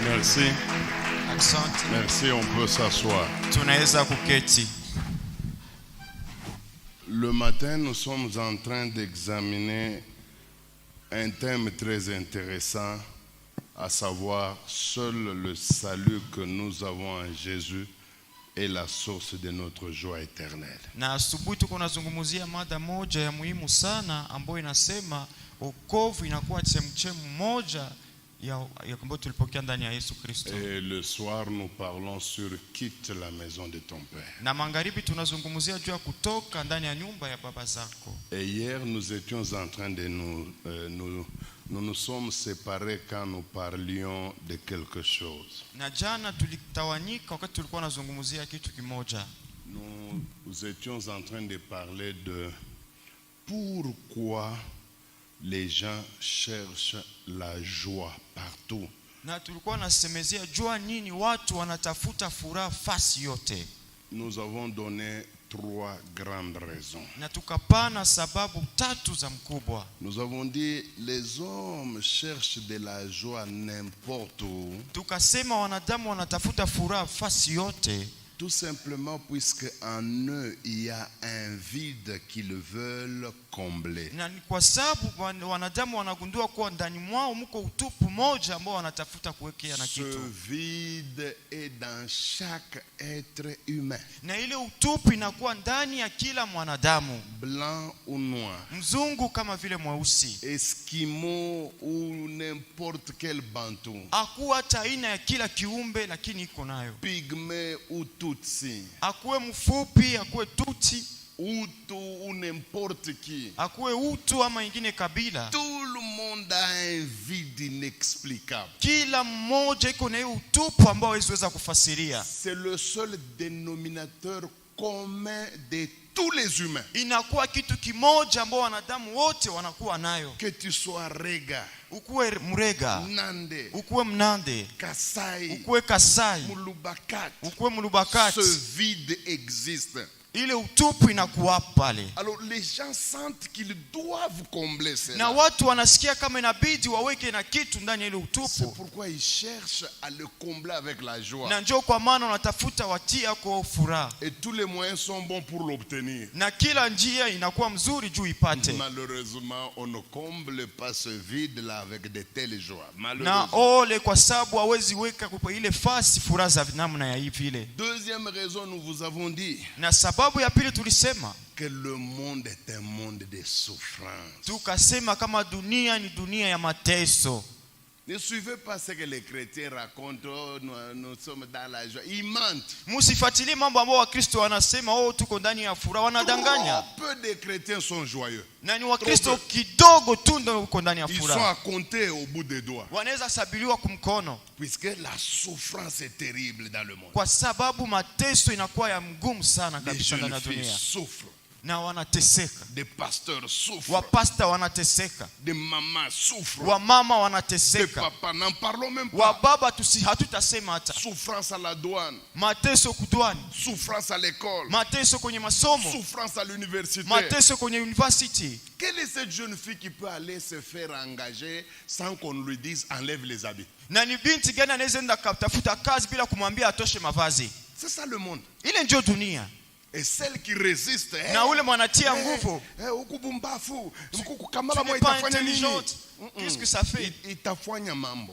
Merci. Asante. Merci, on peut s'asseoir. Tunaweza kuketi. Le matin, nous sommes en train d'examiner un thème très intéressant, à savoir seul le salut que nous avons en Jésus est la source de notre joie éternelle. Na asubuhi tuko nazungumzia mada moja ya muhimu sana ambayo inasema wokovu inakuwa chemchemu moja ya ambayo tulipokea ndani ya Yesu Kristo. Et le soir, nous parlons sur quitte la maison de ton père. Na magharibi tunazungumzia juu ya kutoka ndani ya nyumba ya baba zako. Et hier, nous étions en train de nous sommes séparés quand nous parlions de quelque chose. Na jana tulitawanyika wakati tulikuwa nazungumzia kitu kimoja. Nous étions en train de parler de pourquoi les gens cherchent la joie partout. Na tulikuwa nasemezea jua nini watu wanatafuta furaha fasi yote. Nous avons donné 3 grandes raisons. Na tukapana sababu 3 za mkubwa. Nous avons dit les hommes cherchent de la joie n'importe où. Tukasema wanadamu wanatafuta furaha fasi yote. Tout simplement puisque en eux il y a un vide qu'ils veulent combler. Na ni kwa sababu wanadamu wanagundua kuwa ndani mwao mko utupu moja ambao wanatafuta kuwekea na kitu. Ce vide est dans chaque être humain. Na ile utupu inakuwa ndani ya kila mwanadamu. Blanc ou noir. Mzungu kama vile mweusi. Eskimo ou n'importe quel bantou. Hakuwa hata aina ya kila kiumbe lakini iko nayo. Pygmée ou tutsi. Akuwe mfupi, akuwe tuti, Hutu ou n'importe qui. akuwe utu ama ingine kabila. Tout le monde a un vide inexplicable. Kila mmoja iko na utupu ambao hawezi kufasiria. C'est le seul dénominateur commun de tous les humains. Inakuwa kitu kimoja ambao wanadamu wote wanakuwa nayo. Que tu sois Rega, Ukuwe Murega, Nande, ukuwe Mnande, Kasai, ukuwe Kasai, Mulubakat, ukuwe Mulubakati. ce vide existe. Ile utupu inakuwa pale. Alors les gens sentent qu'ils doivent combler cela. Na watu wanasikia kama inabidi waweke na kitu ndani ya ile C'est utupu. pourquoi ils cherchent à le combler avec la joie. Na njoo kwa maana wanatafuta watia kwa furaha. Et tous les moyens sont bons pour l'obtenir. Na kila njia inakuwa mzuri juu ipate. Malheureusement, on ne comble pas ce vide-là avec de telles joies. Na Malheureusement. ole kwa sababu hawezi weka kwa ile fasi furaha za namna ya hivi ile. Deuxième raison, nous vous avons dit Na sababu ya pili tulisema que le monde est un monde de souffrance. tukasema kama dunia ni dunia ya mateso. Ne suivez pas ce que les chrétiens racontent. Oh, nous sommes dans la joie. Ils mentent. Msifuatilie mambo ambayo Wakristo wanasema tuko ndani ya furaha, wanadanganya. Peu de chrétiens sont joyeux. Na ni Wakristo kidogo tu ndio uko ndani ya Ils sont furaha. à compter au bout des doigts. Wanaweza sabiliwa kumkono Puisque la souffrance est terrible dans le monde. kwa sababu mateso inakuwa ya mgumu sana Les kabisa ndani jeunes ya filles dunia. souffrent. Na wanateseka. Des pasteurs souffrent. Wapasta wanateseka. Des mamans souffrent. Wamama Des wanateseka. papas, n'en parlons même pas. Wababa hatutasema hata. Souffrance à la douane. Mateso kudwani. Souffrance à l'école. Mateso kwenye masomo. Souffrance à l'université. Mateso kwenye university. Quelle est cette jeune fille qui peut aller se faire engager sans qu'on lui dise enlève les habits? Na ni binti gani anaweza enda kutafuta kazi bila kumwambia atoshe mavazi? C'est ça le monde. Ile ndio dunia. Et celle qui résiste, Na ule mwanatia nguvu. Qu'est-ce que ça fait?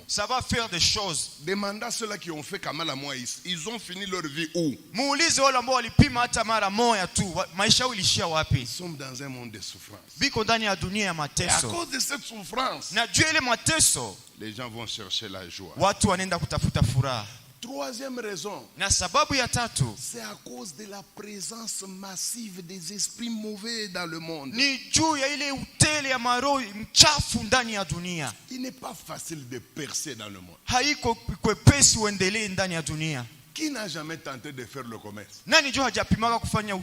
Ça va faire des choses. Demandez à ceux-là qui ont fait Kamala Moïse. Ils ont fini leur vie où? Muulize wale ambao walipima hata mara moja tu. Maisha yao ilishia wapi? Nous sommes dans un monde de souffrance. Biko ndani ya dunia ya Et à mateso. cause de cette souffrance, Na juu ile mateso, les gens vont chercher la joie. watu wanaenda kutafuta furaha. Troisième raison, Na sababu ya tatu, c'est à cause de la présence massive des esprits mauvais dans le monde. ni juu ya ile utele ya maroho mchafu ndani ya dunia. Il n'est pas facile de percer dans le monde. Haiko kwepesi uendelee ndani ya dunia. Qui n'a jamais tenté de faire le commerce? Nani juu hajapimaka kufanya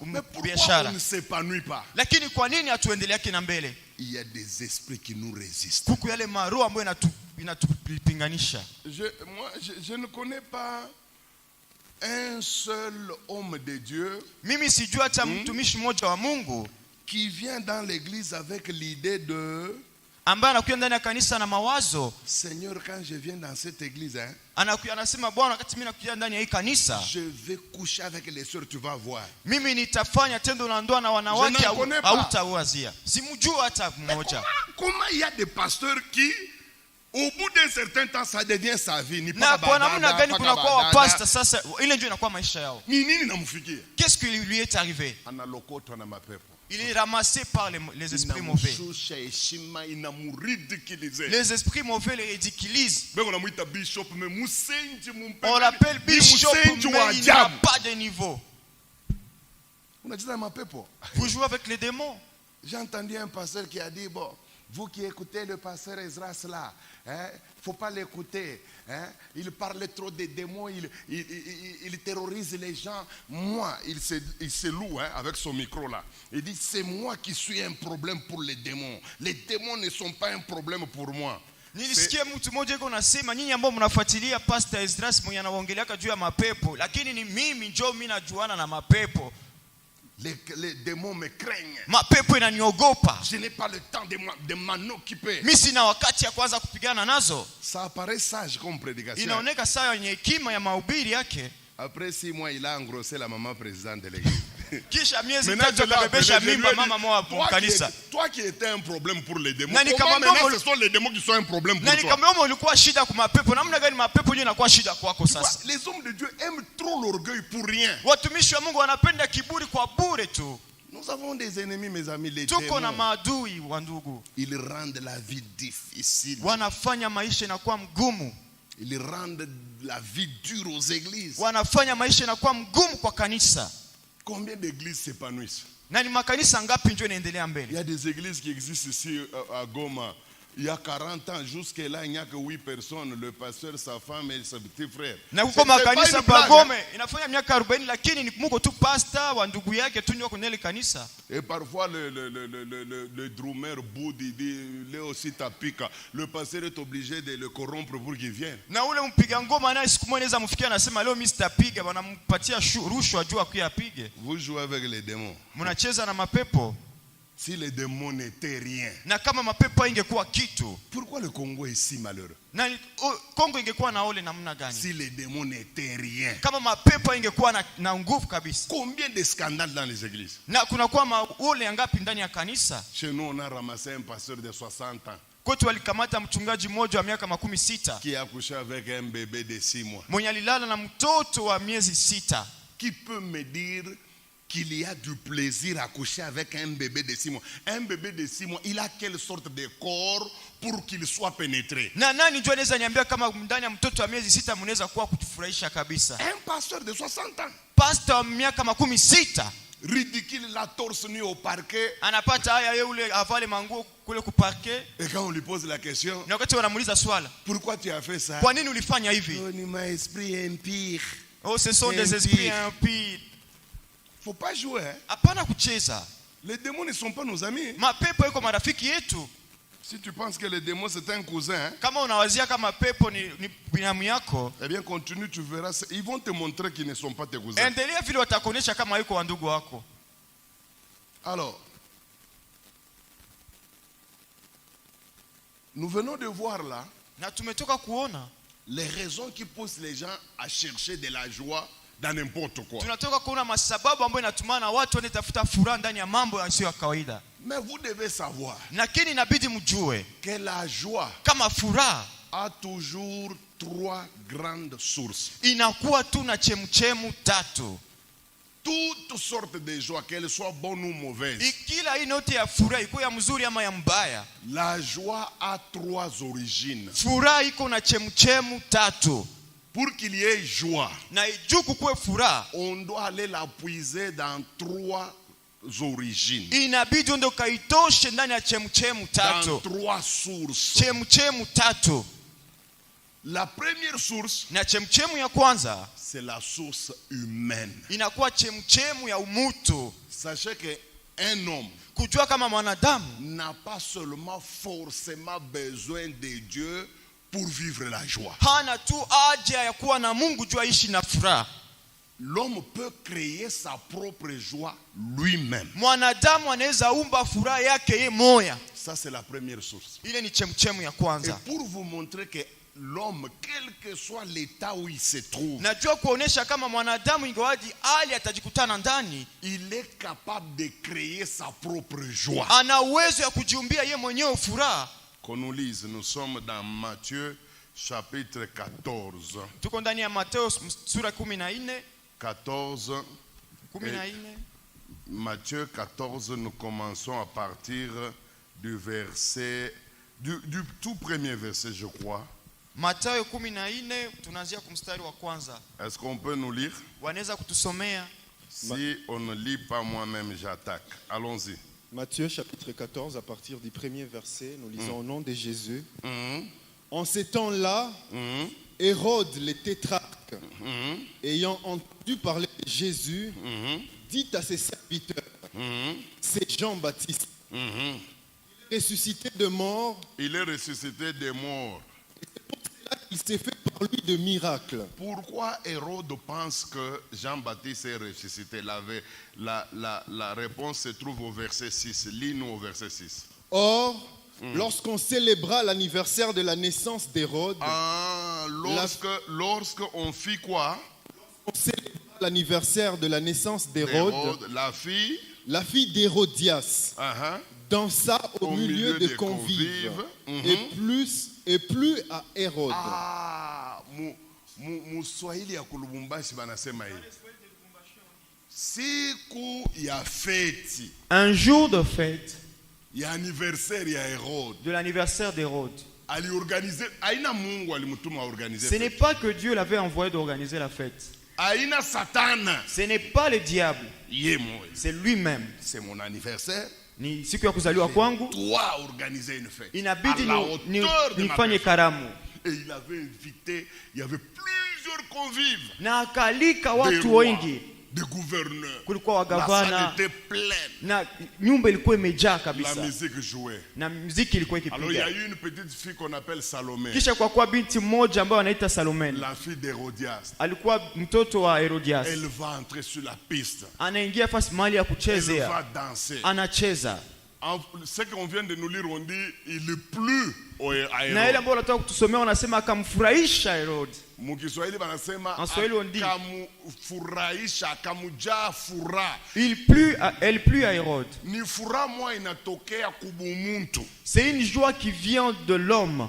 Mais pourquoi biashara? on ne s'épanouit pas? Lakini kwa nini hatuendeleake na mbele? Il y a des esprits qui nous résistent. Kuku yale maroho ambayo inatupinganisha. Je ne connais pas un seul homme de Dieu Mimi sijua hata mtumishi mmoja wa Mungu qui vient dans l'église avec l'idée de ambaye anakuja ndani ya kanisa na mawazo, Seigneur, quand je viens dans cette église, anakuja anasema, Bwana, wakati mimi nakuja ndani ya hii kanisa, je vais coucher avec les sœurs, tu vas voir. mimi nitafanya tendo la ndoa na wanawake, hautawazia. Simjua hata mmoja. Comment il y a des pasteurs qui, au bout d'un certain temps, ça devient sa vie. Na kwa namna gani kuna kwa wapasta sasa ile ndio inakuwa maisha yao? Ni nini namfikia? Qu'est-ce qui lui est arrivé? Analokotwa na mapepo. Il est ramassé par les esprits mauvais. Les esprits mauvais le ridiculisent. On l'appelle bishop, mais il n'a pas de niveau. Vous jouez avec les démons. J'ai entendu un pasteur qui a dit, bon, vous qui écoutez le pasteur Esdras là, faut pas l'écouter. Il parle trop des démons, il terrorise les gens. Moi, il se loue avec son micro là. Il dit, c'est moi qui suis un problème pour les démons. Les démons ne sont pas un problème pour moi. Nilisikia mtu mmoja yuko anasema, nyinyi ambao mnafuatilia Pastor Esdras mwenye anaongelea juu ya mapepo, lakini ni mimi njoo mimi najuana na mapepo. Les démons me craignent. Mapepo inaniogopa. Je n'ai pas le temps de m'en occuper. Mimi sina wakati ya kwanza kupigana nazo. Ça apparaît sage comme prédication. Inaoneka sawa yenye hekima ya mahubiri yake. Après 6 mois, il a engrossé la maman présidente de l'église. Kisha miezi mitatu akabebesha mimba mama mwa kanisa. Toi qui étais un problème pour les démons. Comment maintenant ce sont les démons qui sont un problème pour toi? Nani kama ulikuwa shida kwa mapepo, namna gani mapepo yenyewe inakuwa shida kwako sasa? Les hommes de Dieu aiment trop l'orgueil pour rien. Watumishi wa Mungu wanapenda kiburi kwa bure tu. Nous avons des ennemis, mes amis, les démons. Tuko na maadui wa ndugu. Ils rendent la vie difficile. Wanafanya maisha inakuwa mgumu. Ils rendent la vie dure aux églises. Wanafanya maisha inakuwa mgumu kwa kanisa. Combien d'églises s'épanouissent? Na ni makanisa ngapi ndio inaendelea mbele? Il y a des églises qui existent ici à Goma. Il y a 40 ans, jusqu'à là, il n'y a que 8 personnes, le pasteur, sa femme et son petit frère. Na huko makanisa pa Goma inafanya miaka 40 lakini ni muko tu pastor wa ndugu yake tu ndio kwenye kanisa. Et parfois le drummer boude, il dit lui aussi tapika. Le pasteur est obligé de le corrompre pour qu'il vienne. Na ule mpiga ngoma naye siku moja anaweza mfikia anasema leo mimi sitapiga, wanampatia rushwa juu akuje apige. Vous jouez avec les démons. Mnacheza na mapepo. Si les démons n'étaient rien. Na kama mapepo ingekuwa kitu. Pourquoi le Congo est si malheureux? Na Kongo ingekuwa na ole namna gani? Si les démons n'étaient rien. Kama mapepo ingekuwa na nguvu kabisa. Combien de scandales dans les églises? Na kuna kwa maole ngapi ndani ya kanisa? Chez nous on a ramassé un pasteur de 60 ans. Kwetu walikamata mchungaji mmoja wa miaka 60 qui a couché avec un bébé de 6 mois. Mwenye alilala na mtoto wa miezi 6. Qui peut me dire qu'il y a du plaisir à coucher avec un bébé de 6 mois? Un bébé de 6 mois, il a quelle sorte de corps pour qu'il soit pénétré? Na nani ndio anaweza niambia kama ndani ya mtoto wa miezi 6 mnaweza kuwa kutufurahisha kabisa? Un pasteur de 60 ans. Pastor wa miaka 60. Ridicule, la torse nue au parquet. Anapata haya yule avale manguo kule ku parquet. Et quand on lui pose la question, na wakati wanamuuliza swala, pourquoi tu as fait ça? Kwa nini ulifanya hivi? Oh, ni ma esprit impire. Oh, ce sont des esprits impies. Faut pas jouer. Hapana kucheza. Les démons ne sont pas nos amis. Mapepo yako marafiki yetu. Si tu penses que les démons c'est un cousin, kama unawazia kama pepo ni binamu yako, eh bien continue, tu verras, ils vont te montrer qu'ils ne sont pas tes cousins. Endelea vile watakuonesha kama yuko wandugu wako. Alors, nous venons de voir là, na tumetoka kuona les raisons qui poussent les gens à chercher de la joie dans n'importe quoi. Tunatoka kuona masababu ambayo inatumana watu wanatafuta furaha ndani ya mambo yasiyo ya kawaida. Mais vous devez savoir, lakini inabidi mjue que la joie kama furaha a toujours 3 grandes sources. Inakuwa tu na chemchemu 3. Toutes sortes de joie, qu'elles soient bonnes ou mauvaises. Kila aina yote ya furaha, iko ya mzuri ama ya mbaya. La joie a 3 origines. Furaha iko na chemchemu 3. Pour qu'il y ait joie, na juu kuwe furaha, on doit aller la puiser dans 3 origines. Inabidi ndio kaitoshe ndani ya chemchemu 3. Dans 3 sources. Chemchemu 3. La première source, na chemchemu ya kwanza, c'est la source humaine. Inakuwa chemchemu ya umutu. Sachez que un homme, kujua kama mwanadamu, n'a pas seulement forcément besoin de Dieu pour vivre la joie. Hana tu haja ya kuwa na Mungu juu aishi na furaha. L'homme peut créer sa propre joie lui-même. Mwanadamu anaweza umba furaha yake yeye moya. Ça, c'est la première source. Ile ni chemchemu ya Et kwanza. pour vous montrer que l'homme, quel que soit l'état où il se trouve, Najua kuonesha kama mwanadamu ingawaji hali atajikutana ndani, il est capable de créer sa propre joie. ana uwezo ya kujiumbia yeye mwenyewe furaha. Qu'on nous lise, nous sommes dans Matthieu chapitre 14. Tuko ndani ya Mateo sura 14. 14. 14. Matthieu 14, nous commençons à partir du verset, du tout premier verset, je crois. Mathayo 14 tunaanzia kumstari wa kwanza. Est-ce qu'on peut nous lire? Wanaweza kutusomea? Si on ne lit pas, moi-même j'attaque. Allons-y. Matthieu chapitre 14, à partir du premier verset, nous lisons au nom de Jésus. Mhm. En ces temps-là, Mhm. Hérode le tétrarque, Mhm. ayant entendu parler de Jésus, Mhm. dit à ses serviteurs, Mhm. c'est Jean-Baptiste, Mhm. ressuscité de mort, Il est ressuscité des morts. il s'est fait par lui de miracles. Pourquoi Hérode pense que Jean-Baptiste est ressuscité? La réponse se trouve au verset 6. Lis-nous au verset 6. Or, lorsqu'on célébra l'anniversaire de la naissance d'Hérode, Lorsque on fit quoi? on célébra l'anniversaire de la naissance d'Hérode, Hérode, la fille d'Hérodias uh-huh, dansa au milieu des des convives, convives. et plus à Hérode. Muswahili ya Kulubumbashi banasema hivi. Siku ya feti Un jour de fête ya anniversaire ya Hérode de l'anniversaire d'Hérode. aliorganize, aina Mungu alimtuma organize. Ce n'est pas que Dieu l'avait envoyé d'organiser la fête. Aina Satana. Ce n'est pas le diable, Yemo. c'est lui-même. C'est mon anniversaire. Ni siku ya kuzaliwa kwangu, Dois organiser une fête. inabidi à la hauteur de ma nifanye personne. karamu. Et il avait invité, il y avait plusieurs convives, Na akalika des watu rois, wengi, des gouverneurs. kulikuwa La wagavana, salle était pleine. na nyumba ilikuwa imejaa La kabisa, musique jouait. na muziki ilikuwa Alors il y a ikipiga. eu une petite fille qu'on appelle Salomé, Kisha kwa kuwa binti mmoja ambaye anaita Salomeni, la fille d'Hérodias. alikuwa mtoto wa Herodias, Elle va entrer sur la piste. anaingia fasi mahali ya Elle va kuchezea, danser. anacheza. Ce qu'on vient de nous lire, on dit il plut à Na ile Hérode. ambayo wanataka kutusomea wanasema akamfurahisha Herod. Mukiswahili banasema En Swahili on dit, akamfurahisha, akamjaa furaha. Elle plut à Hérode. Ni furaha moja inatokea kubumuntu. C'est une joie qui vient de l'homme.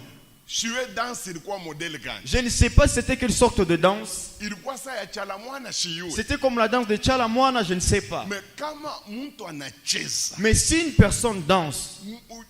Shiwe dansi ilikuwa model gani? Je ne sais pas c'était quelle sorte de danse. Ilikuwa saa ya chalamwana shiwe. C'était comme la danse de Chalamwana, je ne sais pas. Mais kama mtu anacheza, Mais si une personne danse,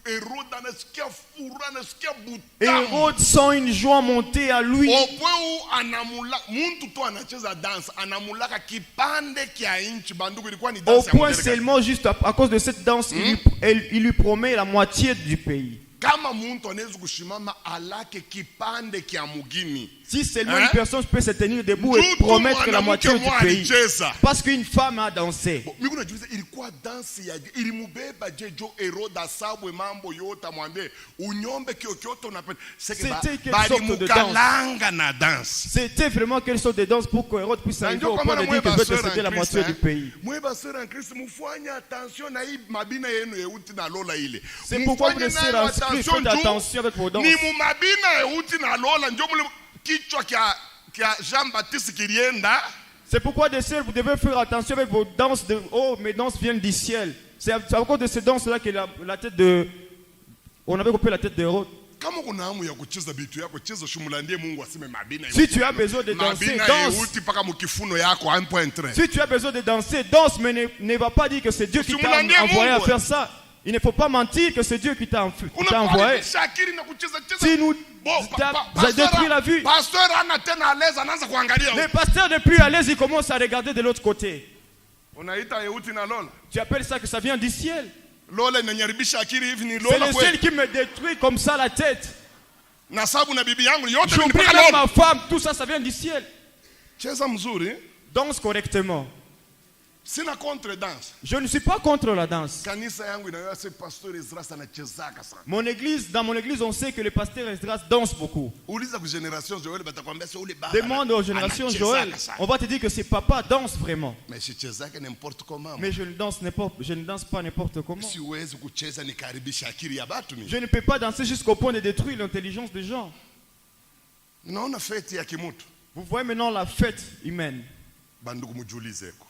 Hérode anasikia furaha, anasikia butamu. Hérode sent une joie monter à lui. Au point où anamula mtu tu anacheza danse, anamulaka kipande kia inchi. Banduku ilikuwa ni Au dansi ya point model gani? seulement juste à cause de cette danse, il lui promet la moitié du pays. Kama mtu anaweza kushimama alake kipande kia mugini. Si seulement une personne peut se tenir debout et Mtu promettre la mwanamke moitié du mwa pays. alicheza. Parce qu'une femme a dansé. Mimi najiuliza ilikuwa dansi ya ilimubeba jejo Herode asabwe mambo yote amwambie unyombe kiokioto unapenda. C'était quelle Bali sorte de mukalanga na danse. C'était vraiment quelle sorte de danse pour que Hérode puisse arriver au point de dire que peut c'était la moitié du pays. Mweba sera en Christ mufanye attention na hii mabina yenu yeuti na lola ile. C'est pourquoi vous Mufanye laissez nayo inscrit, faites attention avec vos danses. Ni mumabina yeuti na lola ndio mule kichwa kia Jean-Baptiste kilienda. C'est pourquoi des sœurs, vous devez faire attention avec vos danses de oh, mes danses viennent du ciel. C'est à cause de ces danses-là que la tête de on avait coupé la tête d'Hérode. Kama kuna hamu ya kucheza bitu yako cheza shumulandie Mungu aseme mabina Si tu as besoin de danser, mabina danse. yeuti paka mukifuno yako 1.3. Si tu as besoin de danser, danse, mais ne va pas dire que c'est Dieu qui t'a Simulandie envoyé à Mungu. faire ça. Il ne faut pas mentir que c'est Dieu qui t'a envoyé. Shakiri na kucheza cheza. Si nous avez détruit la vue, Pasteur ana tena aleza anaanza kuangalia. les pasteurs ne plus à l'aise, ils commencent à regarder de l'autre côté. Unaita yeuti na lola. Tu appelles ça que ça vient du ciel? Lola inanyaribisha akili hivi ni C'est lola le kweli. ciel qui me détruit comme ça la tête. Na sababu na bibi yangu yote J'oublie nilipaka même lola. ma femme, tout ça, ça vient du ciel. Cheza mzuri. Danse correctement. Sina contre danse. Je ne suis pas contre la danse. Kanisa yangu inayoa se pastor Esdras anachezaka sana. Dans mon église, on sait que le pasteur Esdras danse beaucoup. Uliza ku génération Joël batakwambia c'est ule baba. Demande aux générations Joël. On va te dire que c'est papa danse vraiment. Mais si chezaka n'importe comment. Mais je ne danse pas n'importe comment. Si uwezi kucheza nikaribisha akili ya batu ni. Je ne peux pas danser jusqu'au point de détruire l'intelligence des gens. Unaona fete ya kimutu. Vous voyez maintenant la fête humaine. Bandugu mujulizeko.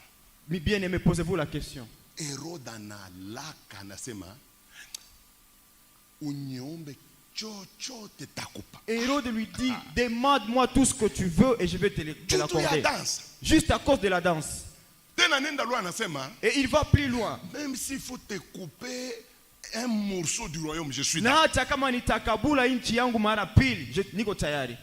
Mais bien aimé, posez-vous la question. Hérode analaka anasema uniombe chochote takupa. Hérode lui dit, demande-moi tout ce que tu veux et je vais te l'accorder. Juste à cause de la danse. Tena nenda loi anasema. Et il va plus loin. Même s'il faut te couper un morceau du royaume, je suis na hata kama nitakabula nchi yangu mara pili, niko tayari.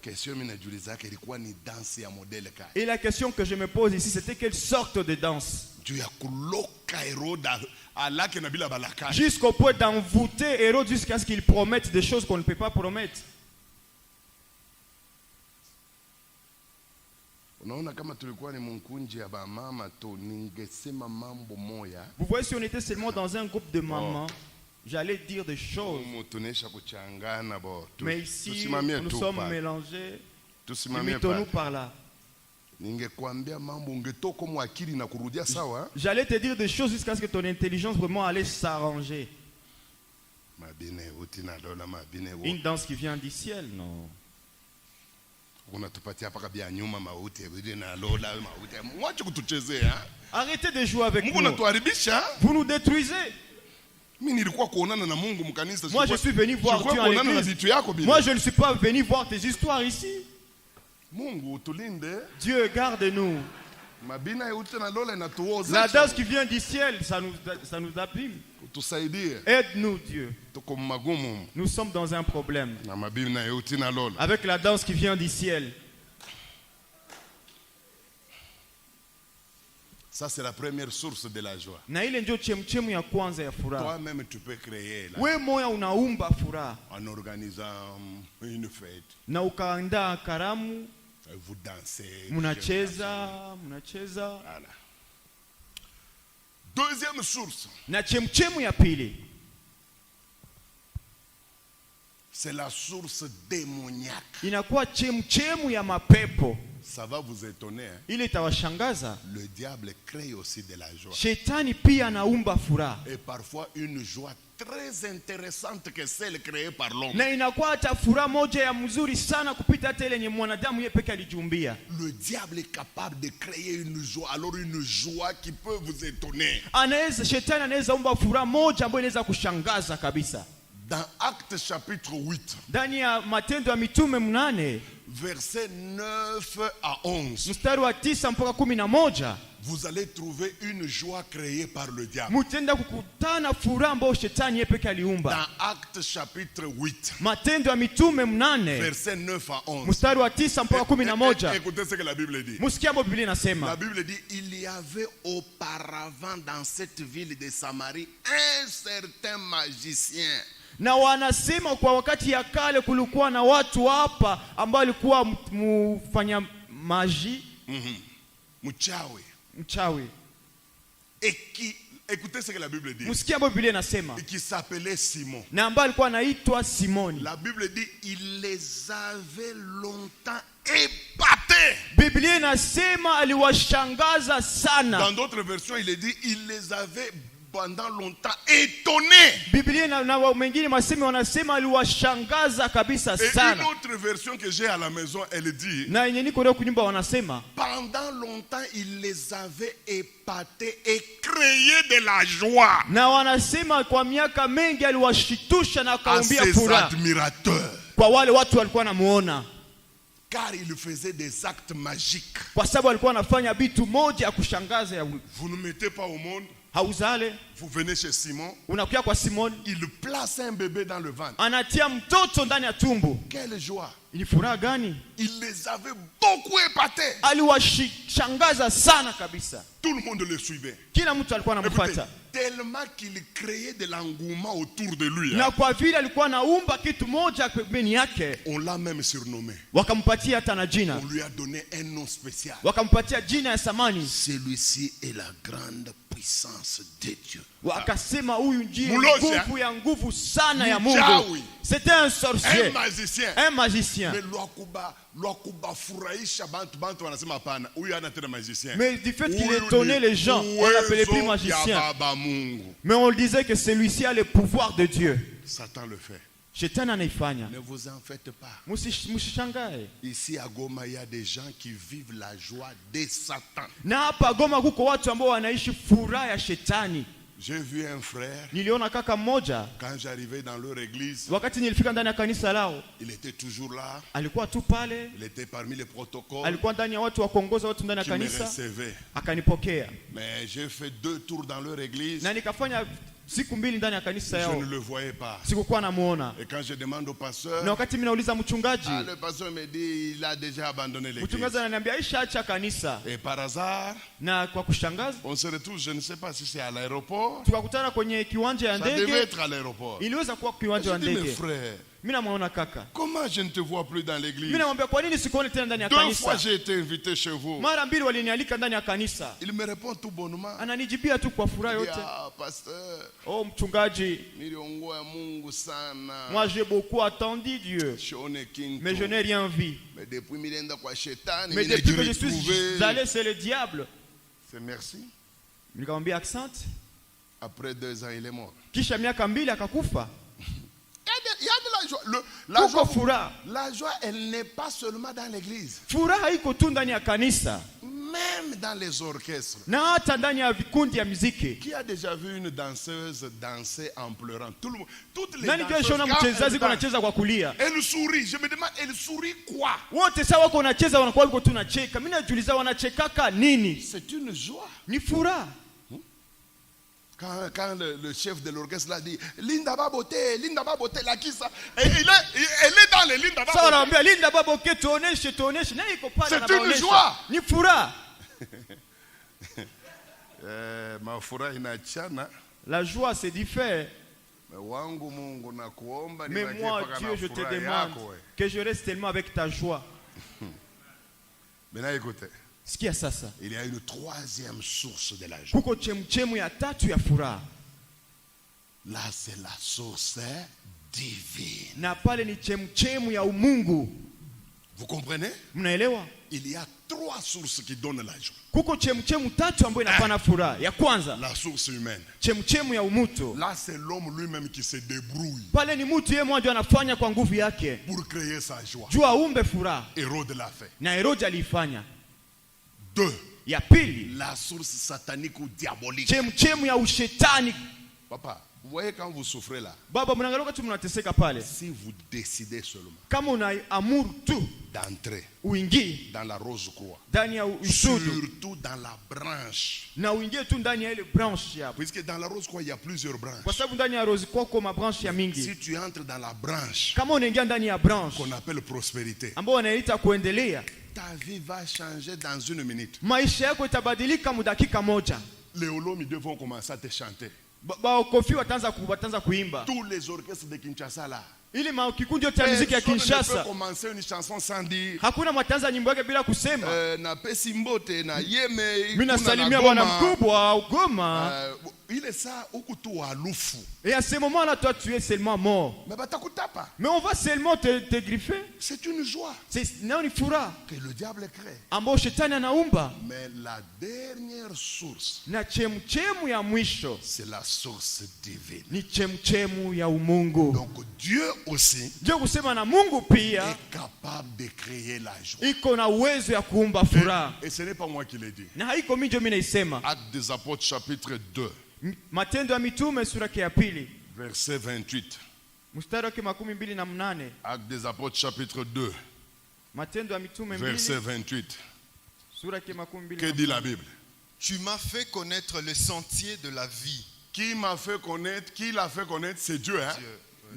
Question minajiulizaka ilikuwa ni dansi ya modele ka. Et la question que je me pose ici, c'était quelle sorte de danse? Juu ya kuloka Hérode alake na bila balaka. Jusqu'au point d'envoûter Hérode jusqu'à ce qu'il promette des choses qu'on ne peut pas promettre. Unaona kama tulikuwa ni mkunji ya ba mama to ningesema mambo moya. Vous voyez, si on était seulement dans un groupe de mamans, j'allais dire des choses. Mais ici, nous sommes mélangés. Limitons-nous par là. J'allais te dire des choses jusqu'à ce que ton intelligence vraiment allait s'arranger. Une danse qui vient du ciel, non. Arrêtez de jouer avec nous. Vous nous détruisez. Moi je suis venu voir Dieu en église. Moi je ne suis pas venu voir tes histoires ici. Dieu garde-nous. La danse qui vient du ciel, ça nous abîme. Aide-nous Dieu. Nous sommes dans un problème avec la danse qui vient du ciel. Ça c'est la première source de la joie. Toi-même tu peux créer là. En organisant une fête. Vous dansez. Munacheza. Voilà. Deuxième source. C'est la source démoniaque. Ça va vous étonner. Le diable crée aussi de la joie. Et parfois une joie très intéressante que celle créée par l'homme. Le diable est capable de créer une joie, alors une joie qui peut vous étonner. Dans Actes chapitre 8, versets 9 à 11, vous allez trouver une joie créée par le diable. Dans Actes chapitre 8, versets 9 à 11, écoutez ce que la Bible dit. La Bible dit, il y avait auparavant dans cette ville de Samarie un certain magicien. Na wanasema kwa wakati ya kale kulikuwa na watu hapa ambao walikuwa mfanya maji, mchawi. Écoutez ce que la Bible dit. Musikia Biblia inasema. Qui s'appelait Simon. Na ambaye alikuwa anaitwa Simoni. La Bible dit il les avait longtemps épatés. Biblia inasema aliwashangaza sana. Dans d'autres versions il est dit il les avait pendant longtemps étonné. Biblia na wengine masemi wanasema aliwashangaza kabisa sana. Et une autre version que j'ai à la maison elle dit na yenye niko leo kunyumba wanasema pendant longtemps il les avait épatés et créé de la joie. Na wanasema kwa miaka mengi aliwashitusha na akaombia furaha kwa wale watu walikuwa namuona. Car il faisait des actes magiques. Kwa sababu alikuwa anafanya vitu moja ya kushangaza ya. Vous ne mettez pas au monde. hauzale. Vous venez chez Simon. Unakuja kwa Simon. Il place un bébé dans le ventre. Anatia mtoto ndani ya tumbo. Quelle joie. Ni furaha gani? Il les avait beaucoup épatés. Aliwashangaza sana kabisa. Tout le monde le suivait. Kila mtu alikuwa anamfuata. Tellement qu'il créait de l'engouement autour de lui. Na kwa vile alikuwa anaumba kitu moja pembeni yake. On l'a même surnommé. Wakampatia hata na jina. On lui a donné un nom spécial. Wakampatia jina ya samani. Celui-ci est la grande puissance de Dieu. Wakasema huyu ndiye nguvu ya nguvu sana ya Mungu. C'était un sorcier. Un magicien. Un magicien. Mais loakuba furahisha bantu wanasema hapana. Huyu ana tena magicien. Mais du fait qu'il étonnait les gens, on l'appelait plus magicien. Mais on disait que celui-ci a le pouvoir de Dieu. Satan le fait. Shetani anaifanya. Ne vous en faites pas. Msishangae. Ici à Goma, il y a des gens qui vivent la joie de Satan. Na hapa Goma kuko watu ambao wanaishi furaha ya shetani. J'ai vu un frère. Niliona kaka mmoja. Quand j'arrivais dans leur église. Wakati nilifika ndani ya kanisa lao. Il était toujours là. Alikuwa tu pale. Il était parmi les protocoles. Alikuwa ndani ya watu wa kuongoza watu ndani ya kanisa. Akanipokea. Mais j'ai fait 2 tours dans leur église. Na nikafanya siku mbili ndani ya kanisa yao. Je ne le voyais pas. Sikukuwa namuona. Et quand je demande au pasteur. Na wakati mimi nauliza mchungaji. Le pasteur me dit il a déjà abandonné l'église. Mchungaji ananiambia aishaacha kanisa. Et par hasard. Na kwa kushangaza. On se retrouve, je ne sais pas si c'est à l'aéroport. Tukakutana kwenye kiwanja ya ndege. Ça devait être à l'aéroport. Iliweza kuwa kiwanja ya ndege. Mes frères. Mimi namuona kaka. Comment je ne te vois plus dans l'église? Mimi namwambia kwa nini sikuoni tena ndani ya kanisa? 2 fois j'ai été invité chez vous. Mara mbili walinialika ndani ya kanisa. Il me répond tout bonnement. Ananijibia tu kwa furaha yote. Ah, pasteur. Oh mchungaji. Niliongoa Mungu sana. Moi j'ai beaucoup attendu Dieu. Mais je n'ai rien vu. Mais depuis milienda kwa shetani, mais depuis que je suis allé c'est le diable. C'est merci. Nikamwambia accent. Après 2 ans il est mort. Kisha miaka 2 akakufa. Il y a de la joie. La joie, elle n'est pas seulement dans l'église. Furaha iko tu ndani ya kanisa. Même dans les orchestres. Na hata ndani ya vikundi ya muziki. Qui a déjà vu une danseuse danser en pleurant? Tout le monde, toutes les danseuses. Nani kesho mchezaji anacheza kwa kulia? Elle sourit. Je me demande, elle sourit quoi? Wote sawa wako wanacheza wanakuwa wiko tu nacheka. Mimi najiuliza wanachekaka nini? C'est une joie. Ni furaha. Quand le chef de l'orchestre l'a dit Linda Babote, la kisa, elle est dans les Linda Babote. Ça on Linda Babote, tuoneshe. C'est une joie. Ni furaha. Ma furaha inachana. La joie c'est différent. Mais moi Dieu je te demande que je reste tellement avec ta joie. Maintenant écoutez. Sikia sasa. Il y a une 3e source de la joie. Kuko chemchemu ya tatu ya furaha. Là c'est la source divine. Na pale ni chemchemu ya umungu. Vous comprenez? Mnaelewa? Il y a 3 sources qui donnent la joie. Kuko chemchemu tatu ambayo inapana furaha. Ya kwanza, la source humaine. Chemchemu ya umutu. Là c'est l'homme lui-même qui se débrouille. Pale ni mtu yeye mmoja anafanya kwa nguvu yake. Pour créer sa joie. Jua aumbe furaha. Hérode l'a fait. Na Herode alifanya. 2. Ya pili, la source satanique ou diabolique. Chemchemu ya ushetani. Papa, vous voyez quand vous souffrez là. Baba mnaangalia wakati mnateseka pale. Si vous décidez seulement. Kama unaamuru tu d'entrer uingie dans la rose croix. Ndani ya usudu. Surtout dans la branche. Na uingie tu ndani ya ile branche hapo. Puisque dans la rose croix il y a plusieurs branches. Kwa sababu ndani ya rose croix kuna branche ya mingi. Si tu entres dans la branche. Kama unaingia ndani ya branche qu'on appelle prospérité. Ambao wanaita kuendelea. Ta vie va changer dans 1 minute. Maisha yako itabadilika mudakika moja. Les olomides vont commencer à te chanter. Baokofi wataanza kuimba. Tous les orchestres de Kinshasa là. Ili kikundi yote ya muziki ya Kinshasa. On ne peut commencer une chanson sans dire. Hakuna mwatanza nyimbo yake bila kusema. Na pesi mbote na yeme. Mimi nasalimia bwana mkubwa Ugoma. Il est ça ukutu alufu. Et à ce moment-là toi tu es seulement mort. Mais batakutapa. Mais on va seulement te griffer. C'est une joie. C'est une furaha que le diable crée. Ambao shetani anaumba. Mais la dernière source. Na chemchemu ya mwisho. C'est la source divine. Ni chemchemu ya umungu. Donc Dieu aussi. Dieu kusema na Mungu pia est capable de créer la joie. Iko na uwezo ya kuumba furaha. Et ce n'est pas moi qui l'ai dit. Na haiko mimi ndio mimi naisema. Actes des Apôtres chapitre 2. Matendo ya Mitume sura ya pili. Verset 28. Mstari wa 28. Actes des Apôtres chapitre 2. Matendo ya Mitume 2. Verset 28. Sura ya 28. Que dit la Bible? Tu m'as fait connaître le sentier de la vie. Qui l'a fait connaître, c'est Dieu. Hein?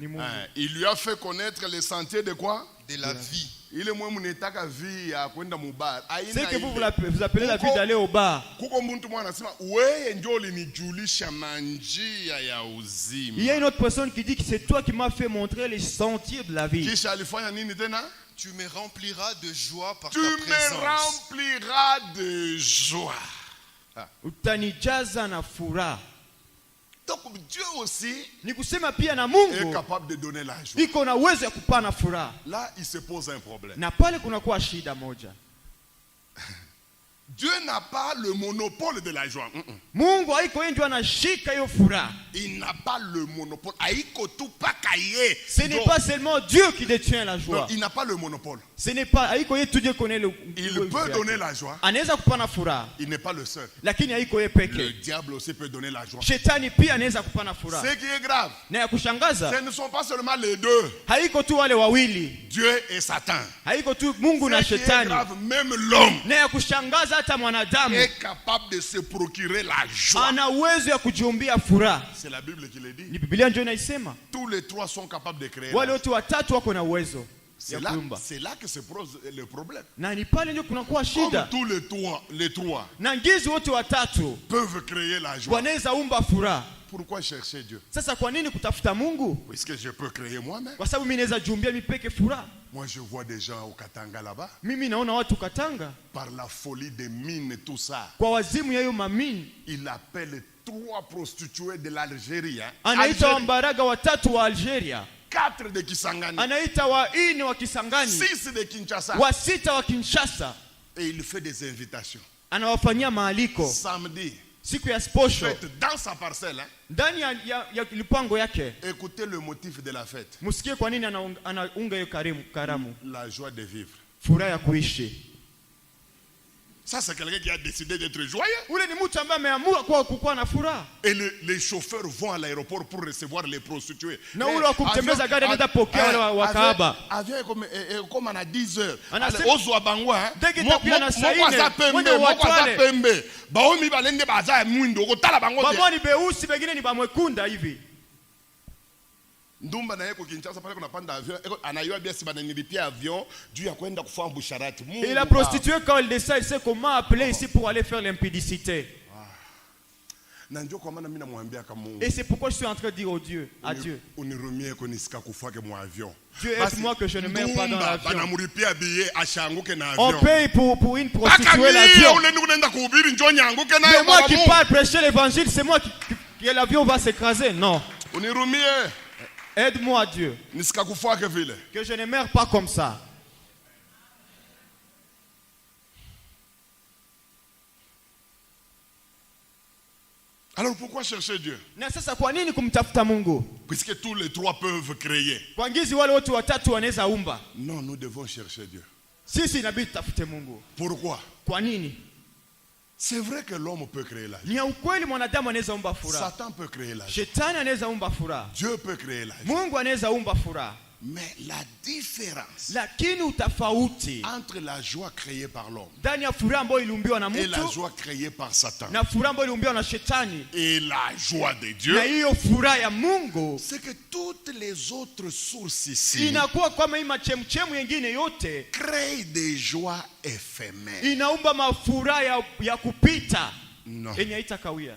Ni Mungu. Il lui a fait connaître les sentiers de quoi? De la vie. Il est moins munetaka vie ya kwenda mubar. C'est que vous appelez la vie d'aller au bar. Kuko muntu mwana anasema wewe ndio ulinijulisha manjia ya uzima. Il y a une autre personne qui dit que c'est toi qui m'as fait montrer les sentiers de la vie. Kisha alifanya nini tena? Tu me rempliras de joie par ta Tu présence. me rempliras de joie. Utanijaza na furaha. Donc Dieu aussi Ni kusema pia na est Mungu capable de donner la joie. iko na uwezo ya kupana furaha. Là, il se pose un problème. Na pale kunakuwa shida moja. Dieu n'a pas le monopole de la joie. Mungu haiko yeye ndio anashika hiyo furaha. Il n'a pas le monopole. Haiko tu pakaye. Ce n'est pas seulement Dieu qui détient la joie. Non, il n'a pas le monopole. Ce n'est pas haiko yeye tu Dieu connaît le. Il peut donner la joie. Anaweza kupana furaha. Il n'est pas le seul. Lakini haiko yeye Le peke. diable aussi peut donner la joie. Shetani pia anaweza kupana furaha. Ce qui est grave, Na ya kushangaza, ce ne sont pas seulement les deux, haiko tu wale wawili. Dieu et Satan. Haiko tu Mungu na Ce qui est Shetani. grave, même l'homme Na ya kushangaza hata mwanadamu est capable de se procurer la joie. ana uwezo ya kujiumbia furaha. C'est la Bible qui le dit. Ni Biblia ndio inaisema. Tous les trois sont capables de créer. Wale wote watatu wako na uwezo ya C'est là, kuumba. c'est là que se pose le problème. Na ni pale ndio kunakuwa Comme shida. tous les trois Na ngizi wote watatu peuvent créer la joie. wanaweza umba furaha. Pourquoi chercher Dieu? Sasa kwa nini kutafuta Mungu? Puisque je peux créer moi-même. Kwa sababu mimi naweza jiumbia mipeke furaha. Moi, je vois des gens au Katanga là-bas. Mimi naona watu Katanga Par la folie des mines et tout ça. kwa wazimu ya hiyo mamini. Il appelle 3 prostituées de l'Algérie. Hein? Anaita wambaraga watatu wa Algeria. 4 de Kisangani. Anaita waine wa Kisangani. 6 de Kinshasa. Wa sita wa Kinshasa. Et il fait des invitations. Anawafanyia maaliko. Samedi. Siku ya posho. Fête dans sa parcelle. Hein? Ndani ya lipango yake. Écoutez le motif de la fête. Musikie kwa nini anaunga hiyo karamu. La joie de vivre. Furaha ya kuishi. Ça, c'est quelqu'un qui a décidé d'être joyeux. Ule ni mtu ambaye ameamua kuwa na furaha. Et les chauffeurs vont à l'aéroport pour recevoir les prostituées. Na ule wa kutembeza gari anaenda pokea wale wakahaba. Avion comme à 10 heures. Anasema Ozwa bangwa. ndege tapia na saa nne. Moko pembe. Baomi balende baza mwindo kotala bango. Bamoni beusi bengine ni bamwekunda hivi. Ndumba na yeko Kinshasa pale kuna panda avion anayua bien si bananilipia avion juu ya kwenda kufanya busharati. Et la prostituée quand elle descend, elle sait comment appeler ici pour aller faire l'impudicité. Na ndio kwa maana mimi namwambia kama Mungu. Et c'est pourquoi je suis en train de dire au Dieu, à Dieu. Unirumie ko nisika kufake mu avion. Dieu aide-moi que je ne meure pas dans l'avion. Banamulipia billet ashanguke na avion. On paye pour une prostituée l'avion. Mais moi qui parle prêcher l'évangile, c'est moi qui l'avion va s'écraser. Non. Unirumie. Aide-moi Dieu. Que je ne meure pas comme ça. Alors pourquoi chercher Dieu? Na sasa kwa nini kumtafuta Mungu? Puisque tous les trois peuvent créer. Kwa ngizi wale wote watatu wanaweza umba. Non, nous devons chercher Dieu. Sisi inabidi tutafute Mungu. Pourquoi? Kwa nini? C'est vrai que l'homme peut créer la joie. Ni ukweli mwanadamu anaweza umba furaha. Satan peut créer la joie. Shetani anaweza umba furaha. Dieu peut créer la joie. Mungu anaweza umba furaha. Mais la différence lakini utafauti entre la joie créée par l'homme ndani ya furaha ambayo iliumbiwa na mtu et la joie créée par Satan na furaha ambayo iliumbiwa na shetani et la joie de Dieu, na hiyo furaha ya Mungu, c'est que toutes les autres sources ici inakuwa kama hii machemchemu yengine yote créent des joies éphémères. Inaumba mafuraha ya kupita yenye haitakawia.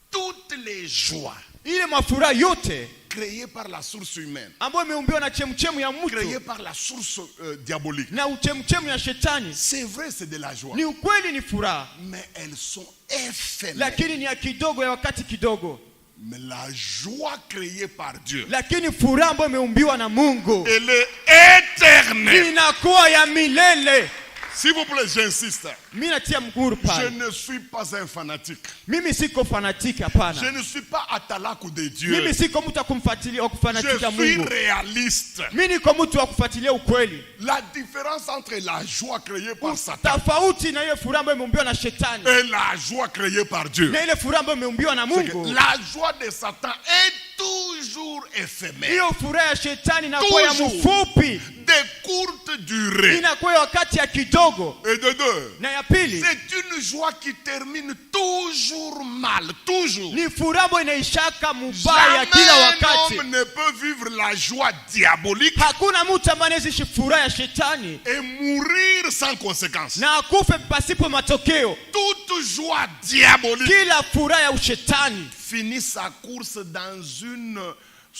Toutes les joies ile mafuraha yote créé par la source humaine, ambayo imeumbiwa na chemchemu ya mtu, créé par la source diabolique, na chemchemu ya shetani. C'est vrai, c'est de la joie, ni ukweli, ni furaha, mais elles sont éphémères. Lakini ni ya kidogo, ya wakati kidogo. Mais la joie créée par Dieu, lakini furaha ambayo imeumbiwa na Mungu, elle est éternelle, inakuwa ya milele. S'il vous plaît, j'insiste. Je ne suis pas un fanatique. Mimi siko fanatique, hapana. Je ne suis pas atalaku de Dieu. Mimi siko mtu akufuatilia au kufanatika Mungu. Je suis réaliste. Mimi niko mtu akufuatilia ukweli. La différence entre la joie créée par Satan tofauti na ile furaha ambayo imeumbiwa na shetani et la joie créée par Dieu, na ile furaha ambayo imeumbiwa na Mungu, la joie de Satan est toujours éphémère. Hiyo furaha ya shetani inakuwa ya mfupi. de courte durée. Inakuwa wakati ya kidogo. Et de deux, na ya pili, c'est une joie qui termine toujours mal, toujours. Ni furaha inaishaka mubaya kila wakati. Jamais un homme ne peut vivre la joie diabolique. Hakuna mtu ambaye anaishi furaha ya shetani et mourir sans conséquence. Na akufe pasipo matokeo. Toute joie diabolique kila furaha ya ushetani finit sa course dans une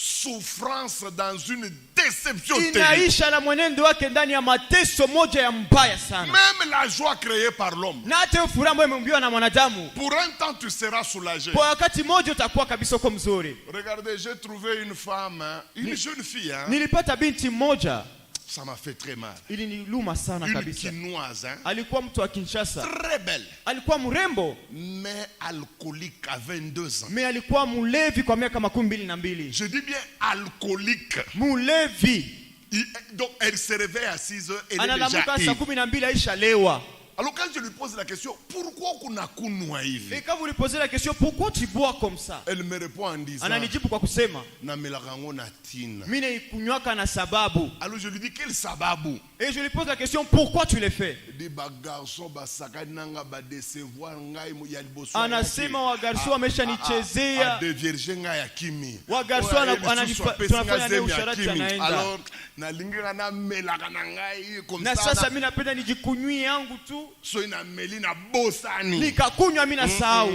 souffrance, dans une déception terrible. Inaisha na mwenendo wake ndani ya mateso moja ya mbaya sana. Même la joie créée par l'homme. Na hata furaha ambayo imeumbiwa na mwanadamu. Pour un temps tu seras soulagé. Kwa wakati mmoja utakuwa kabisa uko mzuri. Regardez, j'ai trouvé une femme, une jeune fille. Nilipata binti mmoja. Ça m'a fait très mal. Iliniluma sana kabisa. Une Kinoise, alikuwa mtu wa Kinshasa. Très belle. Alikuwa mrembo. Mais alcoolique à 22 ans. Mais alikuwa mulevi kwa miaka 22. Je dis bien alcoolique. Mulevi. Donc elle se réveille à 6 heures et elle est déjà analamuka saa 12 aisha lewa. Alors quand je lui pose la question, pourquoi kunakunywa hivi? Et quand vous lui posez la question, pourquoi tu bois comme ça? Elle me répond en disant, ananijibu kwa kusema, na melakango na tina. Mimi naikunywaka na sababu. Alors je lui dis, quel sababu? Et je lui pose la question, pourquoi tu le fais? Di ba garçon ba sakananga ba décevoir ngai mu ya liboso. Anasema wa garçon ameshanichezea. De vierge ngai ya kimi. Wa garçon tunafanya leo usharati anaenda. Alors na linga na melaka na ngai comme ça. Na sasa mimi napenda nijikunywie yangu tu. So ina melina bosani. Nikakunywa mimi na sahau.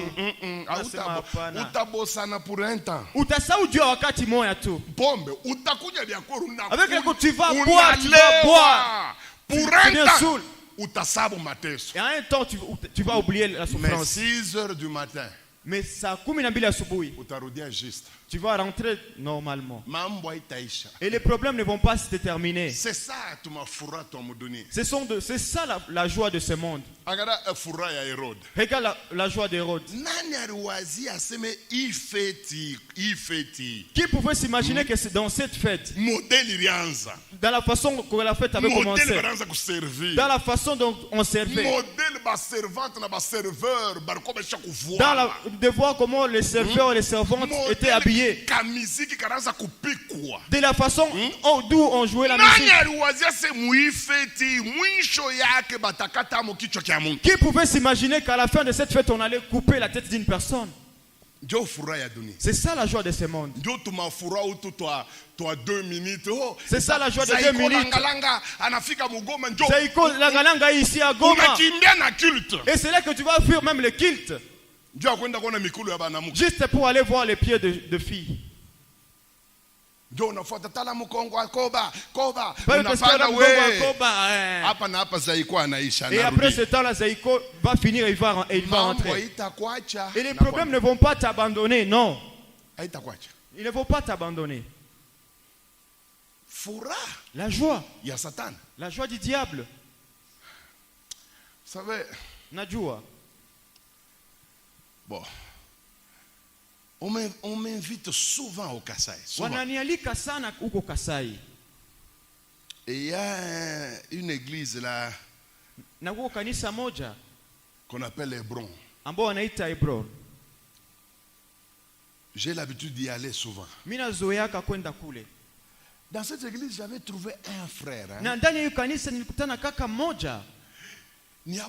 Utabosana pour un temps. Utasahau juu wakati moja tu. Pombe utakunya vya koru na. Avec le tu vas boire. Pour un temps. Utasabu mateso. Et en un temps tu vas oublier la souffrance. Mais 6 heures du matin. Mais saa 12 asubuhi. Utarudia juste. Tu vas rentrer normalement. Mambo haitaisha. Et les problèmes ne vont pas se déterminer. C'est ça tumafura tomuduni. C'est ça la joie de ce monde. Agara fura ya Hérode. Regarde la joie d'Hérode. Nani aliwazi aseme ifeti. Qui pouvait s'imaginer que c'est dans cette fête? Modèle ilianza. Dans la façon que la fête avait commencé. Dans la façon dont on servait. Modèle ba servante na ba serveur barko ba chaque voix. Dans de voir comment les serveurs et les servantes étaient habillés. De la façon d'où on jouait la musique. Qui pouvait s'imaginer qu'à la fin de cette fête on allait couper la tête d'une personne? C'est ça la joie de ce monde. C'est ça la joie de 2 minutes. Zaiko langalanga ici à Goma. Et c'est là que tu vas fuir même le culte. Juste pour aller voir les pieds de filles. Et après ce temps-là, Zaiko va finir et il va rentrer. Et les problèmes ne vont pas t'abandonner, non. Ils ne vont pas t'abandonner. La joie. La joie du diable. Vous savez, Najua. Bon. On m'invite souvent au Kasai. Wananialika sana huko Kasai. Et il y a une église là na kanisa moja qu'on appelle Hébron. Ambao wanaita Hebron. J'ai l'habitude d'y aller souvent. Mimi nazoeaka kwenda kule. Dans cette église, j'avais trouvé un frère. Na ndani ya kanisa nilikutana kaka moja. C'est